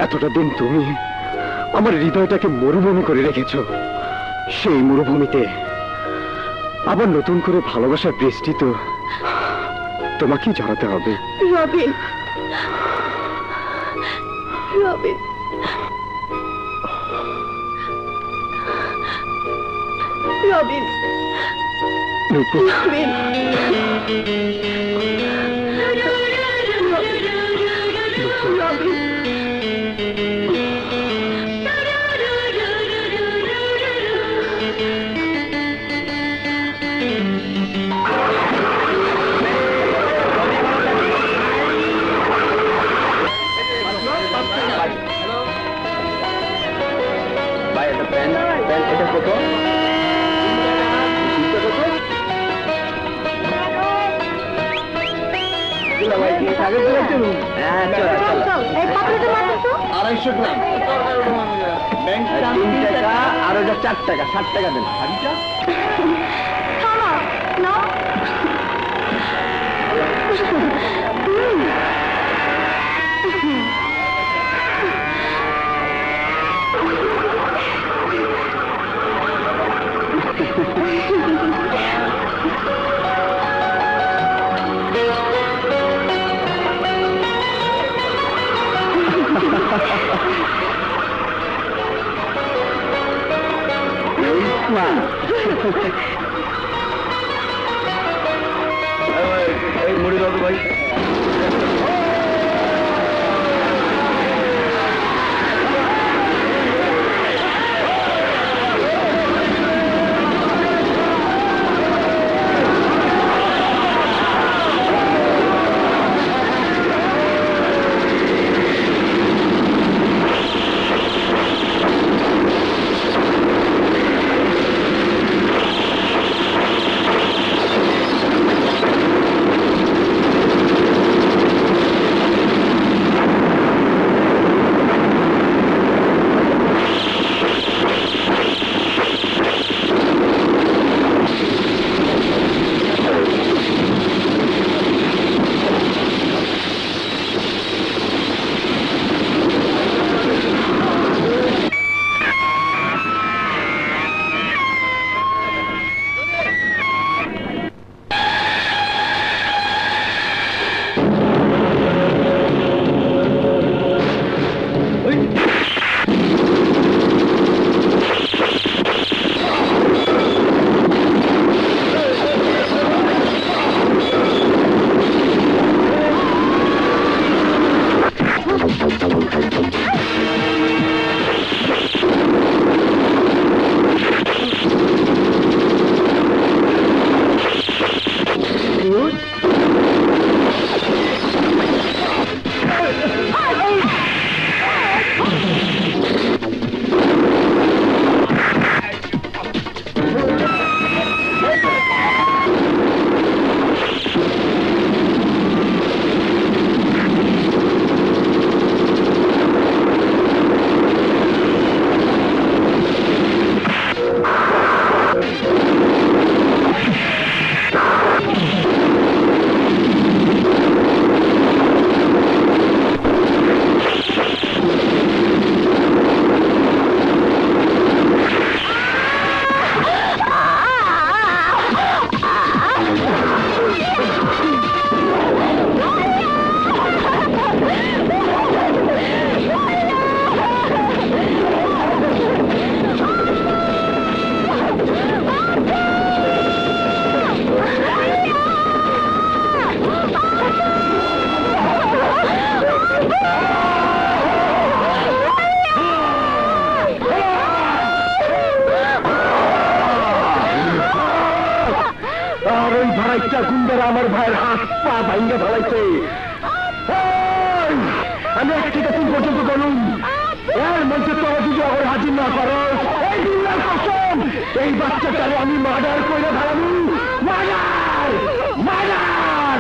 এতটা দিন তুমি আমার হৃদয়টাকে মরুভূমি করে রেখেছো। সেই মরুভূমিতে আবার নতুন করে ভালোবাসার বৃষ্টি তো তোমাকেই ঝরাতে হবে। রবিন, রবিন, রবিন, রবিন, রবিন। এই পাপড়িটা মাত্র তো 250 গ্রাম। 3 টাকা আর ওটা 4 টাকা, 60 টাকা দেন। হাড়িটা থামো না এই মুড়ি দাও তো ভাই। আর ওই ভাড়াইটা গুন্ডারা আমার ভাইয়ের হাত পা ভাঙ্গে ফেলাইছে। আমি 1 থেকে 3 পর্যন্ত গণুন, এর মধ্যে তোরা যদি আবার হাজির না করো, এই বিল্লার কসম, এই বাচ্চাটারে আমি মার্ডার করে ফেলাবো। Murder, murder.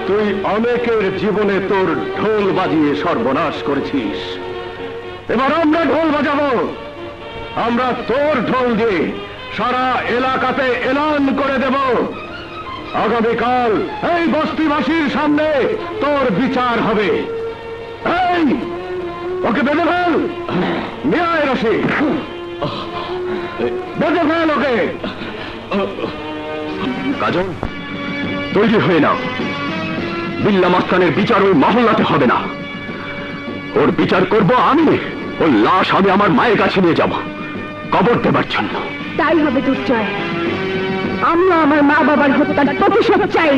তুই অনেকের জীবনে তোর ঢোল বাজিয়ে সর্বনাশ করেছিস। এবার আমরা ঢোল বাজাবো। আমরা তোর ঢোল দিয়ে সারা এলাকাতে এলান করে দেব, আগামীকাল এই বস্তিবাসীর সামনে তোর বিচার হবে। এই ওকে বেঁধে ফেল, নিয়ে আয় রশি, বেঁধে ফেল ওকে। কাজল, তৈরি হয়ে নাও। বিল্লা মাস্তানের বিচার ওই মহল্লাতে হবে না, ওর বিচার করব আমি। ওর লাশ আমি আমার মায়ের কাছে নিয়ে যাব কবর দেবার জন্য। তাই হবে দুর্জয়, আমরা আমার মা বাবার হত্যার প্রতিশোধ চাই।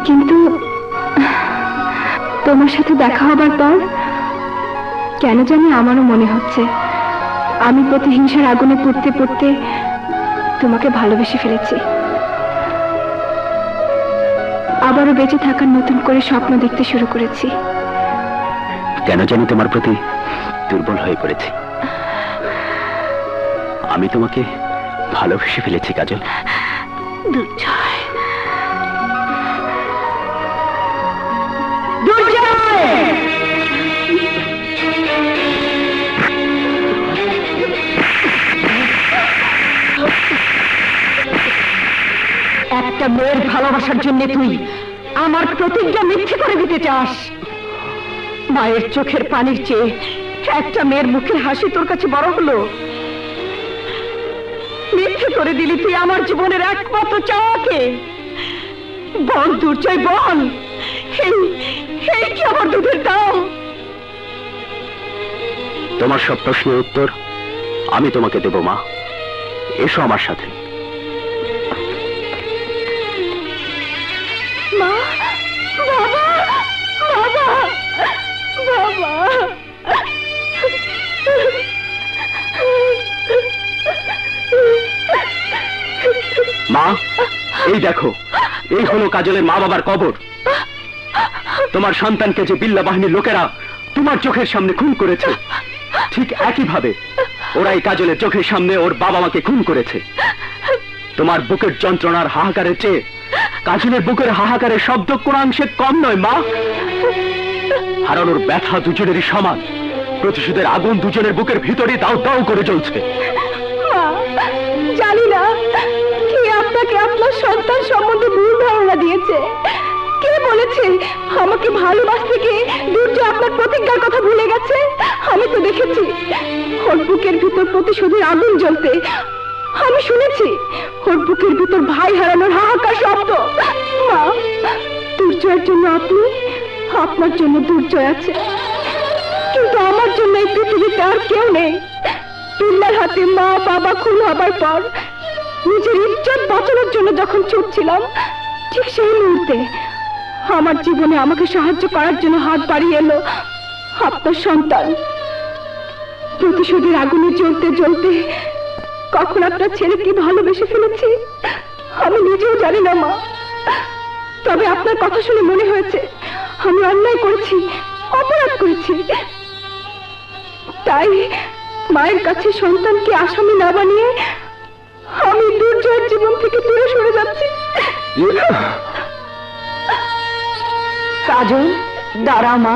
কিন্তু তোমার সাথে দেখা হবার পর কেন জানি আমারও মনে হচ্ছে আমি প্রতিহিংসার আগুনে পুড়তে পুড়তে তোমাকে ভালোবেসে ফেলেছি। আবারও বেঁচে থাকার নতুন করে স্বপ্ন দেখতে শুরু করেছি। কেন জানি তোমার প্রতি দুর্বল হয়ে পড়েছি। আমি তোমাকে ভালোবেসে ফেলেছি কাজল। দুর্জয়, একটা মেয়ের ভালোবাসার জন্য তুই আমার প্রতিজ্ঞা মিথ্যে করে দিতে চাস? মায়ের চোখের পানির চেয়ে একটা মেয়ের মুখের হাসি তোর কাছে বড় হলো? মিথ্যে করে দিলি তুই আমার জীবনের একমাত্র চাওয়াকে। বল দুর্জয়, বল, এই কি আমার দুধের দাম? তোমার সব প্রশ্নের উত্তর আমি তোমাকে দেব মা। এসো আমার সাথে। মা, বাবা, বাবা, বাবা। মা, এই দেখো, এই হলো কাজলের মা বাবার কবর। তোমার সন্তানকে যে বিল্লা বাহিনীর লোকেরা তোমার চোখের সামনে খুন করেছে, ঠিক একইভাবে ওরা এই কাজলের চোখের সামনে ওর বাবা মাকে খুন করেছে। তোমার বুকের যন্ত্রণার হাহাকারের চেয়ে কাজলের বুকের হাহাকারের শব্দ কোনাংশে কম নয় মা। হারানোর ব্যথা দুজনেরই সমান। প্রতিশোধের আগুন দুজনের বুকের ভিতরে দাউ দাউ করে জ্বলছে। জানি না কে আপনাকে আপনার সন্তান সম্বন্ধে ভুল ধারণা দিয়েছে। কে বলেছে আমাকে ভালোবাসতে গিয়ে দুর্জয় আপনার প্রতিজ্ঞার কথা ভুলে গেছে? আমি তো দেখেছি ওর বুকের ভিতর প্রতিশোধের আগুন জ্বলতে। আমি শুনেছি ওর বুকের ভিতর ভাই হারানোর হাহাকার শব্দ। মা, দুর্জয়ের জন্য আপনি, আপনার জন্য দুর্জয় আছে, কিন্তু আমার জন্য এই পৃথিবীতে আর কেউ নেই। বিল্লার হাতে মা বাবা খুন হবার পর নিজের ইজ্জত বাঁচানোর জন্য যখন ছুটছিলাম, ঠিক সেই মুহূর্তে আমার জীবনে আমাকে সাহায্য করার জন্য হাত বাড়িয়ে এলো আপনার সন্তান। প্রতিশোধের আগুনে জ্বলতে জ্বলতে কখন আপনার ছেলেকে ভালোবেসে ফেলেছি আমি নিজেও জানি না মা। তবে আপনার কথা শুনে মনে হয়েছে আমি অন্যায় করেছি, অপরাধ করেছি। তাই মায়ের কাছে সন্তানকে আসামি না বানিয়ে আমি দুর্জয়ের জীবন থেকে দূরে সরে যাচ্ছি। কাজল, দাঁড়া মা।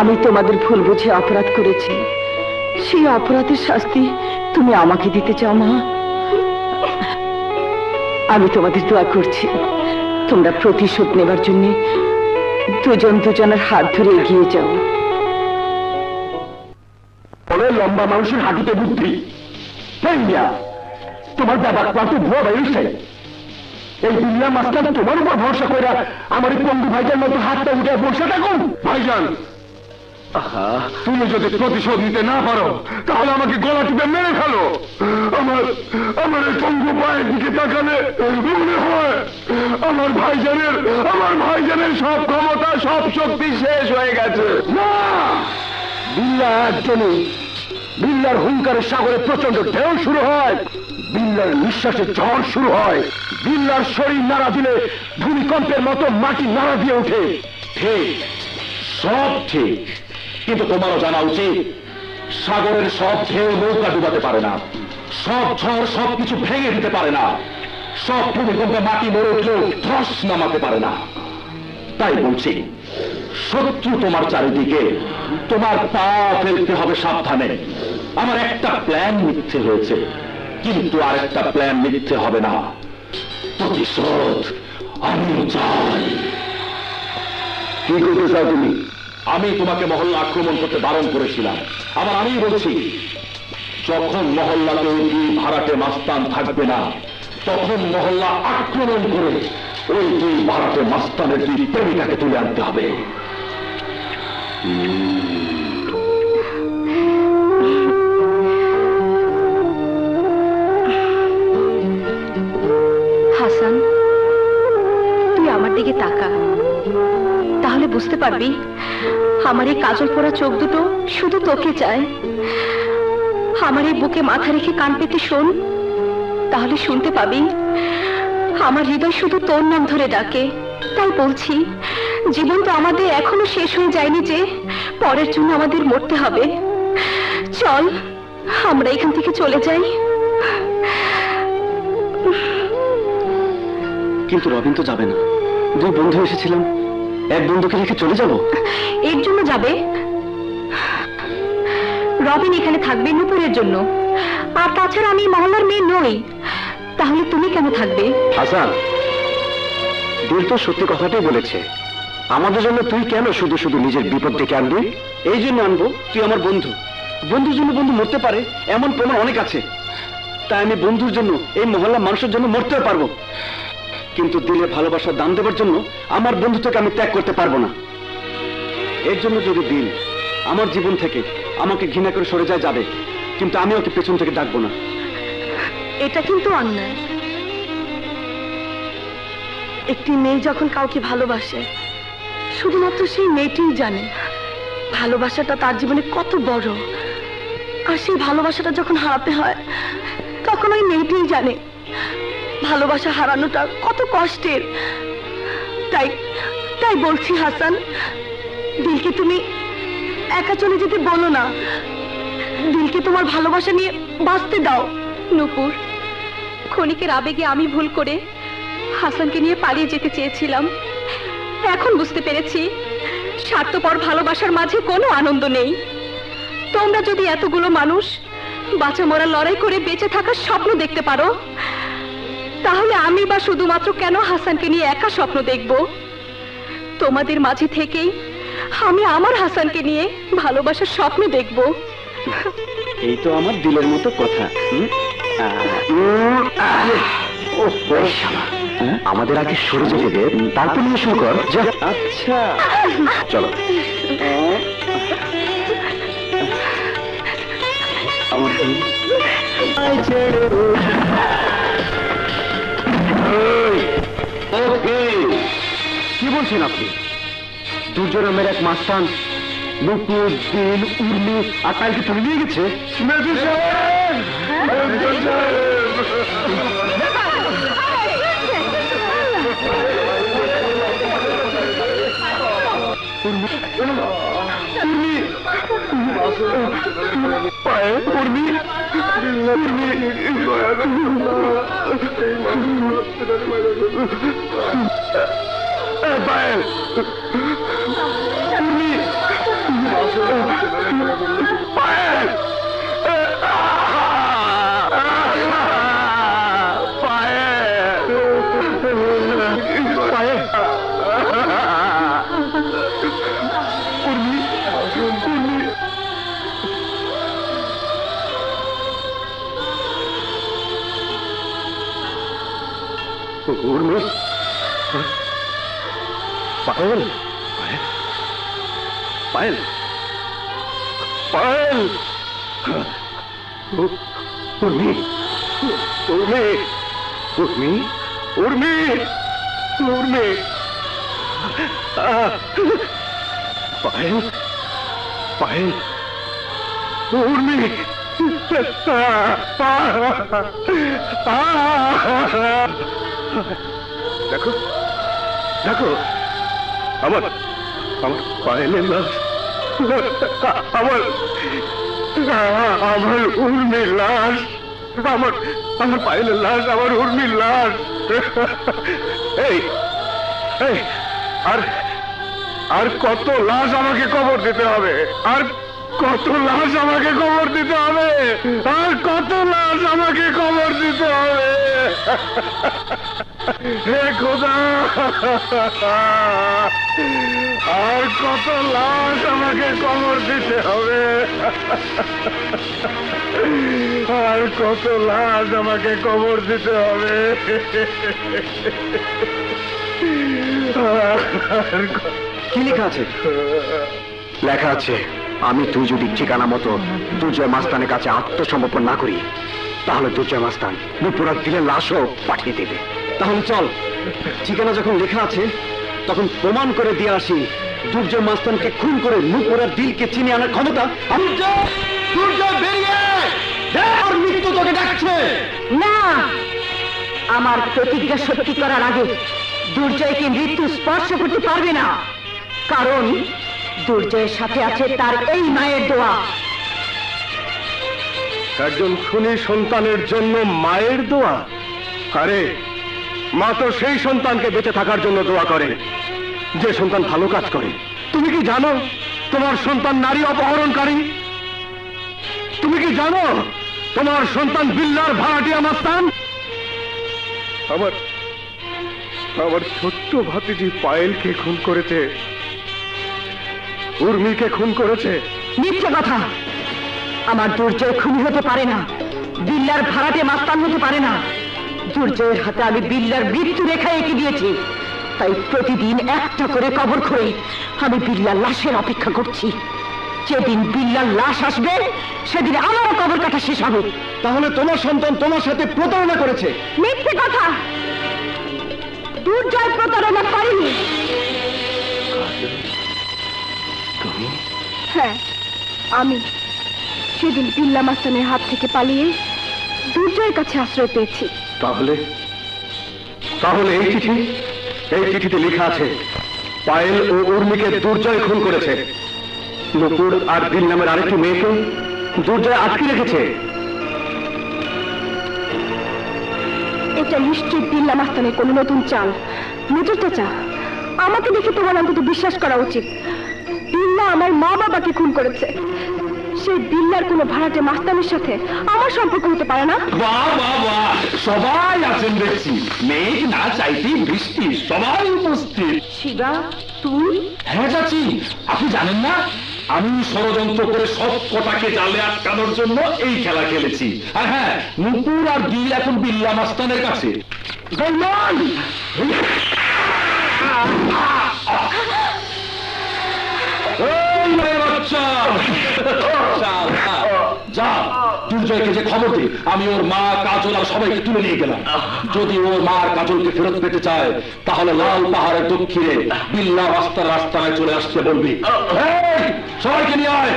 আমি তোমাদের ভুল বুঝে অপরাধ করেছি, সেই অপরাধের শাস্তি তুমি আমাকে দিতে চাও মা? আমি তোমাদের দোয়া করছি, তোমরা প্রতিশোধ নেবার জন্য দুজন দুজনের হাত ধরে এগিয়ে যাও। বলে লম্বা মানুষের হাঁটুতে বুদ্ধি। তোমার ব্যাপার কত ভুয়া বাইরেছে। এই বিল্লা মাস্টার তোমার উপর ভরসা করে আমার এই পঙ্গু ভাইজান মতো হাতটা উঠে বসে থাকুন। ভাইজান, তুমি যদি প্রতিশোধ নিতে না পারো তাহলে আমাকে গলা টিপে মেরে ফেলো। আমার এই পঙ্গু পায়ের দিকে তাকালে মনে হয় আমার ভাইজানের সব ক্ষমতা, সব শক্তি শেষ হয়ে গেছে। না, বিল্লা একজনই। বিল্লার হুঙ্কারের সাগরে প্রচন্ড ঢেউ শুরু হয়, বিল্লার নিঃশ্বাসে ঝড় শুরু হয়, বিল্লার শরীর নাড়া দিলে ভূমিকম্পের মতো মাটি নাড়া দিয়ে ওঠে। ঠিক, সব ঠিক, কিন্তু তোমারও জানা উচিত সাগরের সব ঢেউ নৌকা ডুবাতে পারে না, সব ঝড় সবকিছু ভেঙে দিতে পারে না, সব ভূমিকম্পে মাটি নড়ে উঠলেও ধস নামাতে পারে না। তাই বলছি, শত্রু তোমার চারিদিকে, তোমার পা ফেলতে হবে সাবধানে। আমার একটা প্ল্যান মিথ্যে হয়েছে, কিন্তু আরেকটা প্ল্যান মিথ্যে হবে না। প্রতিশোধ আমিও চাই। কি করতে চাও তুমি? আমি তোমাকে মহল্লা আক্রমণ করতে বারণ করেছিলাম, আবার আমি বলছি, যখন মহল্লাতে দুই ভাড়াটে মাস্তান থাকবে না, তখন মহল্লা আক্রমণ করে ওই দুই ভাড়াটে মাস্তানের দুই প্রেমিকাকে তুলে আনতে হবে। হাসান, তুই আমার দিকে তাকা, তাহলে বুঝতে পারবি আমার এই কাজল পরা চোখ দুটো শুধু তোকে চায়। আমার এই বুকে মাথা রেখে কান পেতে শোন, তাহলে শুনতে পাবি আমার হৃদয় শুধু তোর নাম ধরে ডাকে। তাই বলছি, জীবন তো আমাদের এখনো শেষ হয়ে যায়নি যে পরের জন্য আমাদের মরতে হবে। চল আমরা এখান থেকে চলে যাই। কিন্তু রবিন তো যাবে না। দুই বন্ধু এসেছিলাম, এক বন্ধুকে রেখে চলে যাব? এর জন্য যাবে? রবিন এখানে থাকবে নূপুরের জন্য, আর তাছাড়া আমি মহল্লার মেয়ে নই, তাহলে তুমি কেন থাকবে? হাসান, দিল তো সত্যি কথাটাই বলেছে। আমাদের জন্য তুই কেন শুধু শুধু নিজের বিপদ ডেকে আনবি? এই জন্য আনবো, তুই আমার বন্ধু। বন্ধুর জন্য বন্ধু মরতে পারে এমন প্রমাণ অনেক আছে। তাই আমি বন্ধুর জন্য, এই মহল্লার মানুষের জন্য মরতেও পারবো, কিন্তু দিলে ভালোবাসার দাম দেবার জন্য আমার বন্ধুত্বকে আমি ত্যাগ করতে পারবো না। এর জন্য যদি দিল আমার জীবন থেকে আমাকে ঘৃণা করে সরে যায় যাবে, কিন্তু আমি ওকে পেছন থেকে ডাকবো না। এটা কিন্তু অন্যায়। একটি মেয়ে যখন কাউকে ভালোবাসে, শুধুমাত্র সেই মেয়েটিই জানে ভালোবাসাটা তার জীবনে কত বড়, আর সেই ভালোবাসাটা যখন হারাতে হয় তখন ওই মেয়েটিই জানে ভালোবাসা হারানোটা কত কষ্টের। তাই তাই বলছি হাসান, দিলকে তুমি একা চলে যেতে বলো না, দিলকে তোমার ভালোবাসা নিয়ে বাঁচতে দাও। নূপুর, ক্ষণিকের আবেগে আমি ভুল করে হাসানকে নিয়ে পালিয়ে যেতে চেয়েছিলাম। এখন বুঝতে পেরেছি স্বার্থপর ভালোবাসার মাঝে কোনো আনন্দ নেই। তোমরা যদি এতগুলো মানুষ বাঁচা মরা লড়াই করে বেঁচে থাকার স্বপ্ন দেখতে পারো, তাহলে আমি বা শুধুমাত্র কেন হাসানকে নিয়ে একা স্বপ্ন দেখব? তোমাদের মাঝে থেকেই আমি আমার হাসানকে নিয়ে ভালোবাসার স্বপ্ন দেখব। এই তো আমার দিলের মতো কথা। আমাদের আগে শুরু যেতে দে, তারপর নিয়ে শুরু কর। আচ্ছা চলো। আমার কি বলছেন আপনি? দুর্যোগ নামের এক মাস্তান নূপুর, দিল, উর্মি আর তাইকে তুলে নিয়ে গেছে। পায়ে উর্মি পায়েল পায়েল উর্মি পায়েল পায়েল পায়েল উর্মি উর্মি উর্মি উর্মি উর্মি পায়েল পায়েল উর্মি দেখো দেখো আমার আমার পায়েলের লাশ আমার আমার উর্মির লাশ আমার আমার পায়েলের লাশ আমার উর্মির লাশ এই এই আর আর কত লাশ আমাকে কবর দিতে হবে আর কত লাশ আমাকে কবর দিতে হবে আর কত লাশ আমাকে কবর দিতে হবে হে খোদা আর কত লাশ আমাকে কবর দিতে হবে আর কত লাশ আমাকে কবর দিতে হবে কি লেখা আছে? লেখা আছে আমি তুই যদি ঠিকানা মতো দুর্জয় মাস্তানের কাছে আত্মসমর্পণ না করি তাহলে দুর্জয় মাস্তান নুপুরার দিলের লাশও পাঠিয়ে দেবে। তাহলে চল, ঠিকানা যখন লেখা আছে তখন প্রমাণ করে দিয়ে আসি দুর্জয় মাস্তানকে খুন করে নুপুরার দিলকে চিনে আনার ক্ষমতা আমি। দুর্জয় বেরিয়ে ওর মৃত্যু তোকে ডাকছে। না, আমার প্রতিজ্ঞা সত্যি করার আগে দুর্জয়কে মৃত্যু স্পর্শ করতে পারবে না, কারণ দুর্জয়ের সাথে আছে তার এই মায়ের দোয়া। একজন খুনি সন্তানের জন্য মায়ের দোয়া? আরে মা তো সেই সন্তানকে বেঁচে থাকার জন্য দোয়া করে যে সন্তান ভালো কাজ করে। তুমি কি জানো তোমার সন্তান নারী অপহরণকারী? তুমি কি জানো তোমার সন্তান বিল্লার ভাড়াটিয়া মাস্তান? আমার আমার ছোট্ট ভাতিজি পায়েলকে খুন করেছে, উর্মিকে খুন করেছে। মিথ্যে কথা। আমার দুর্জয় খুনি হতে পারে না, বিল্লার ভাড়াটে মাস্তান হতে পারে না। দুর্জয়ের হাতে আমি বিল্লার মৃত্যু রেখা এঁকে দিয়েছি, তাই প্রতিদিন একটা করে কবর খুঁড়ে আমি বিল্লার লাশের অপেক্ষা করছি। যেদিন বিল্লার লাশ আসবে সেদিন আমারও কবর কাটা শেষ হবে। তাহলে তোমার সন্তান তোমার সাথে প্রতারণা করেছে? মিথ্যে কথা। দুর্জয় প্রতারণা করেনি। হ্যাঁ, আমি সেদিন বিল্লা মাস্তানের হাত থেকে পালিয়ে দুর্জয়ের কাছে আশ্রয় পেয়েছি। তাহলে তাহলে এই চিঠিতে লেখা আছে পায়েল ও উর্মিকে দুর্জয় খুন করেছে। নুপুর আর দিল নামের আরেকটি মেয়েকে দুর্জয় আটকে রেখেছে। এটা নিশ্চয়ই বিল্লা মাস্তানের কোনো নতুন চাল। মেজর চাচা, আমাকে দেখে তোমার অন্তত বিশ্বাস করা উচিত। বিল্লা আমার মা বাবাকে খুন করেছে। সেই বিল্লার কোনো ভাড়াটে মাস্তানের সাথে আমার সম্পর্ক হতে পারে না। বাহ বাহ বাহ, সবাই আছেন দেখছি। মেঘ না চাইতেই বৃষ্টি, সবাই উপস্থিত। শিবা, তুই? হ্যাঁ চাচি, আপনি জানেন না আমি ষড়যন্ত্র করে সব কটাকে জালে আটকানোর জন্য এই খেলা খেলেছি। আর হ্যাঁ, নুপুর আর দিল এখন বিল্লা মাস্তানের কাছে। যা দুর্জয়কে যে খবর দে আমি ওর মা কাজল আর সবাইকে তুলে নিয়ে গেলাম। যদি ওর মা কাজলকে ফেরত পেতে চায় তাহলে লাল পাহাড়ের দক্ষিণে বিল্লা রাস্তার রাস্তায় চলে আসতে বলবি। সবাইকে নিয়ে আয়।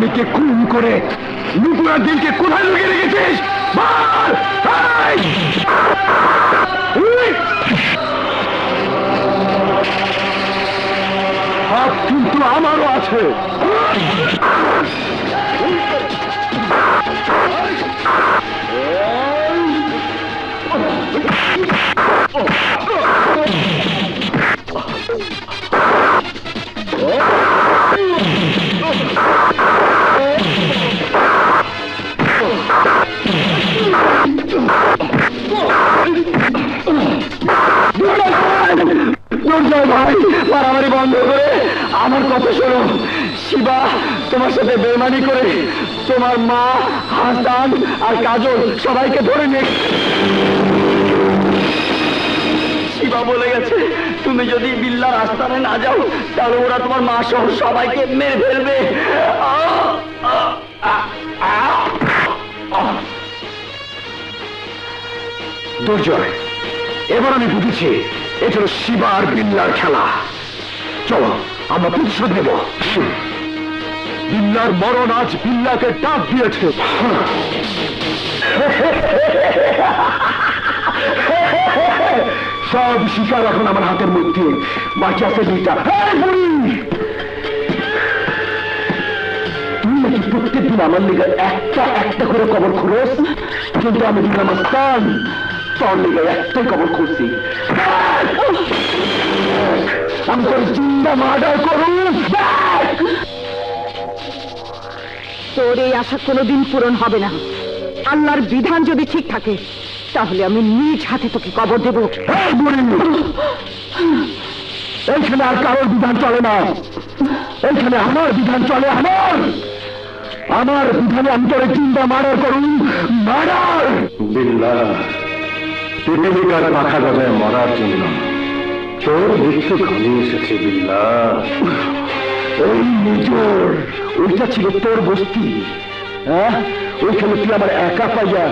স্বামীকে খুন করে নুপুরের দিনকে কোথায় লুকিয়ে রেখেছিস বল! এই! হাত কিন্তু আমারও আছে। দুর্জয় ভাই, মারামারি বন্ধ করে আমার কথা শোনো। শিবা তোমার সাথে বেমানি করে তোমার মা, হাসান আর কাজল সবাইকে ধরে নিয়ে শিবা বলে গেছে তুমি যদি বিল্লার আস্তানে না যাও তাহলে ওরা তোমার মা সহ সবাইকে মেরে ফেলবে। দুর্জয়, এবার আমি বুঝেছি এটা হলো শিবা আর বিল্লার খেলা। চলো আমরা প্রতিশোধ নেব। বিল্লার মরণ আজ বিল্লাকে ডাক দিয়েছে। সব শিকার এখন আমার হাতের মধ্যে, বাকি আছে দুইটা। তুই নাকি প্রত্যেকদিন আমার লিগে একটা একটা করে কবর খুঁড়োস, কিন্তু আমি দিলাম আস্তান তোর লিগে একটাই কবর খুঁজছি। আমি তোর জিন্দা মার্ডার করুন। তোর এই আশা কোনোদিন পূরণ হবে না। আল্লাহর বিধান যদি ঠিক থাকে তাহলে আমি নিজ হাতে তোকে কবর দেব। এইখানে আর কারোর বিধান চলে না, এইখানে আমার বিধান চলে। আমার বিধানে আমি তোর জিন্দা মার্ডার করুন। মার্ডার বিল্লাহ, পৃথিবীকার পাখা গজায় মরার জন্য তোর মৃত্যু ঘনিয়ে এসেছে। বিল্লাহ, ওই নিজর ওইটা ছিল তোর বস্তি। হ্যাঁ, ওইখানে তুই আমার একা পাইয়া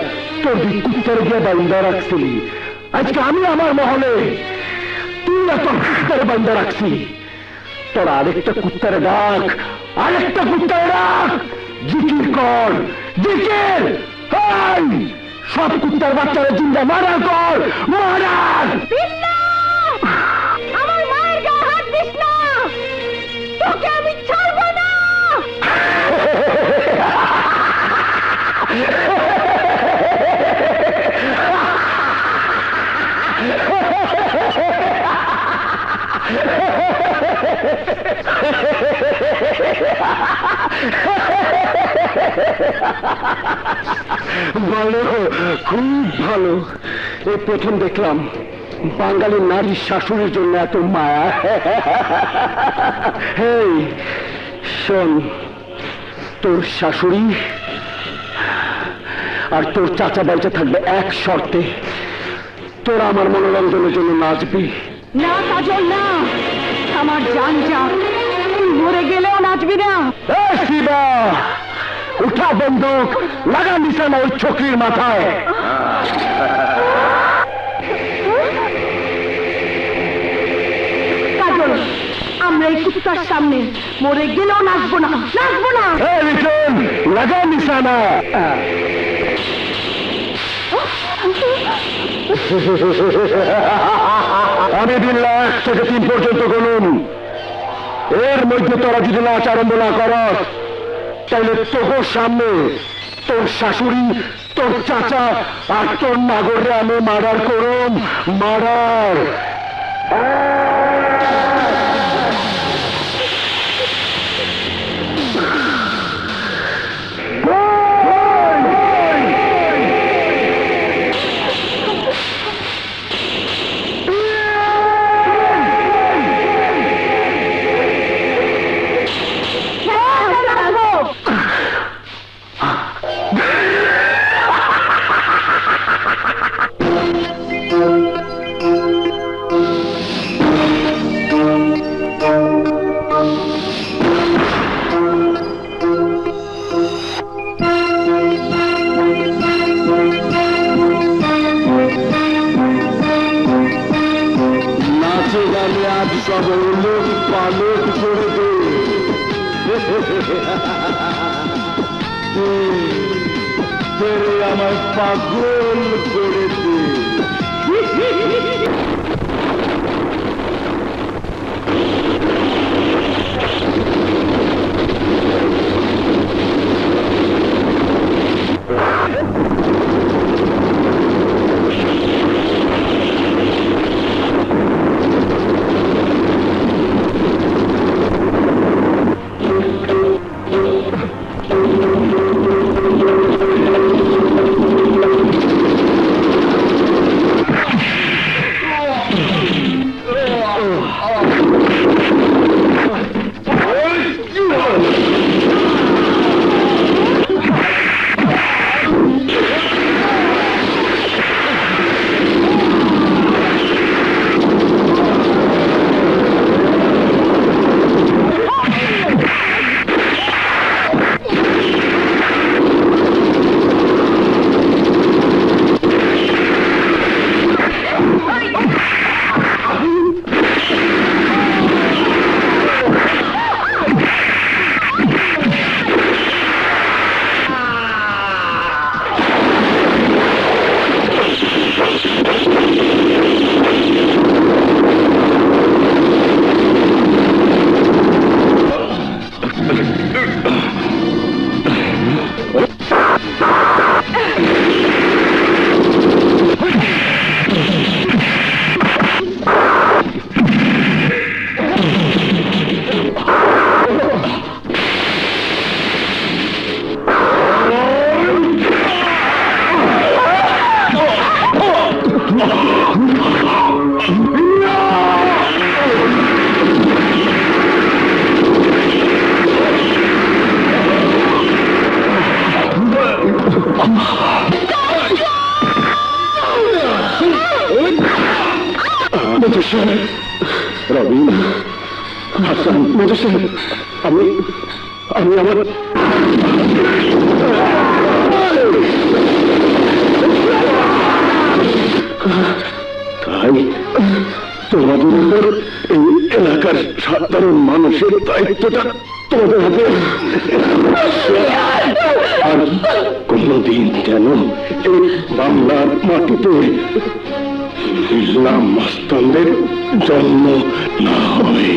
তোর দুই কুত্তারে গিয়ে বান্দা রাখছিলি। আজকে আমি আমার মহলে, তুই না তোর কুত্তারে বান্দা রাখছি। তোর আরেকটা কুত্তারে ডাক, আরেকটা কুত্তারে ডাক, জিকির কর, জিকির। সব কুত্তার বাচ্চারা জিন্দা মার্ডার কর, মার্ডার। আমার মায়ের গায়ে হাত দিস না, তোকে আমি ছাড়বো না। ভালো, খুব ভালো। এই প্রথম দেখলাম বাঙালি নারীর শাশুড়ির জন্য এত মায়া। হেই শোন, তোর শাশুড়ি আর তোর চাচা বেঁচে থাকবে এক শর্তে, তোরা আমার মনোরঞ্জনের জন্য নাচবি। না কাজল, না, আমার জান যা, তুই মরে গেলেও নাচবি না। শিবা, উঠা বন্দুক, লাগা নিশানা ওই ছোকরির মাথায়। কাজল, আমরা এই কুত্তার সামনে মরে গেলেও নাচবো না, নাচবো না। লাগা নিশানা। আমি বিল্লাহ 1 থেকে 3 পর্যন্ত গুনুন। এর মধ্যে তোরা যদি নাচ আরম্ভ না করস তাহলে তোর সামনে তোর শাশুড়ি, তোর চাচা আর তোর নাগরে আমি মার্ডার করুম। মার্ডার। সব লোক পালক করে দে। তেরে আমার পাগল করে দে। রবিন, হাসান, মেজর সাহেব, আমি আমার তাই তোমাদের উপর এই এলাকার সাধারণ মানুষের দায়িত্বটা তোমাদের হাতে। আর কোনদিন যেন এই বাংলার মাটিতে ইসলাম মাস্তানদের জন্ম না হয়।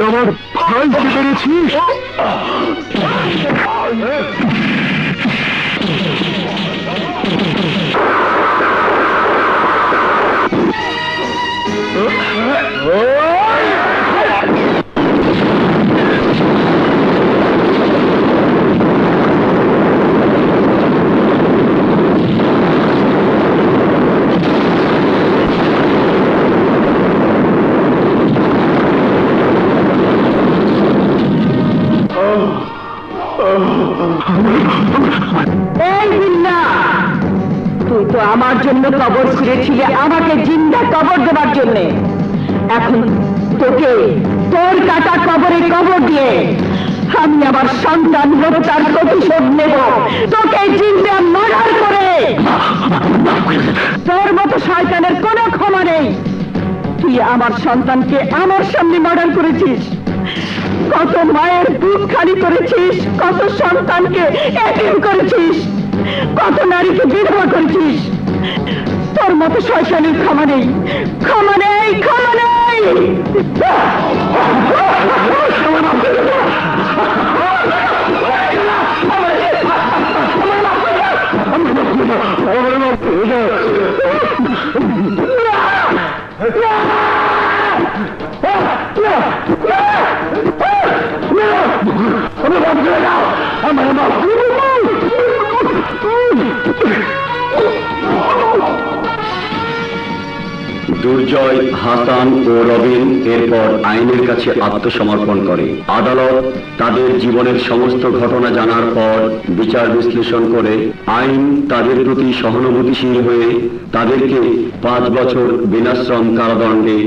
আমার ভাইকে পেরেছিস? এই বিল্লা, তুই তো আমার জন্য কবর খুঁড়েছিলে, আমাকে জিন্দা কবর দেবার জন্য। এখন তোকে তোর কাটা কবরে কবর দিয়ে আমি আমার সন্তান হত্যার প্রতিশোধ নেব, তোকে জিন্দা মার্ডার করে। তোর মতো শয়তানের কোনো ক্ষমা নেই। তুই আমার সন্তানকে আমার সামনে মার্ডার করেছিস, কত মায়ের বুক খালি করেছিস, কত সন্তানকে এতিম করেছিস, কত নারীকে বিধবা করেছিস। তোর মতো শয়তানের ক্ষমা নেই, ক্ষমা নেই, ক্ষমা নেই। দুর্জয়, হাসান ও রবিন এরপর আইনের কাছে আত্মসমর্পণ করে। আদালত তাদের জীবনের সমস্ত ঘটনা জানার পর বিচার বিশ্লেষণ করে আইন তাদের প্রতি সহানুভূতিশীল হয়ে তাদেরকে 5 বছর বিনাশ্রম কারাদণ্ডে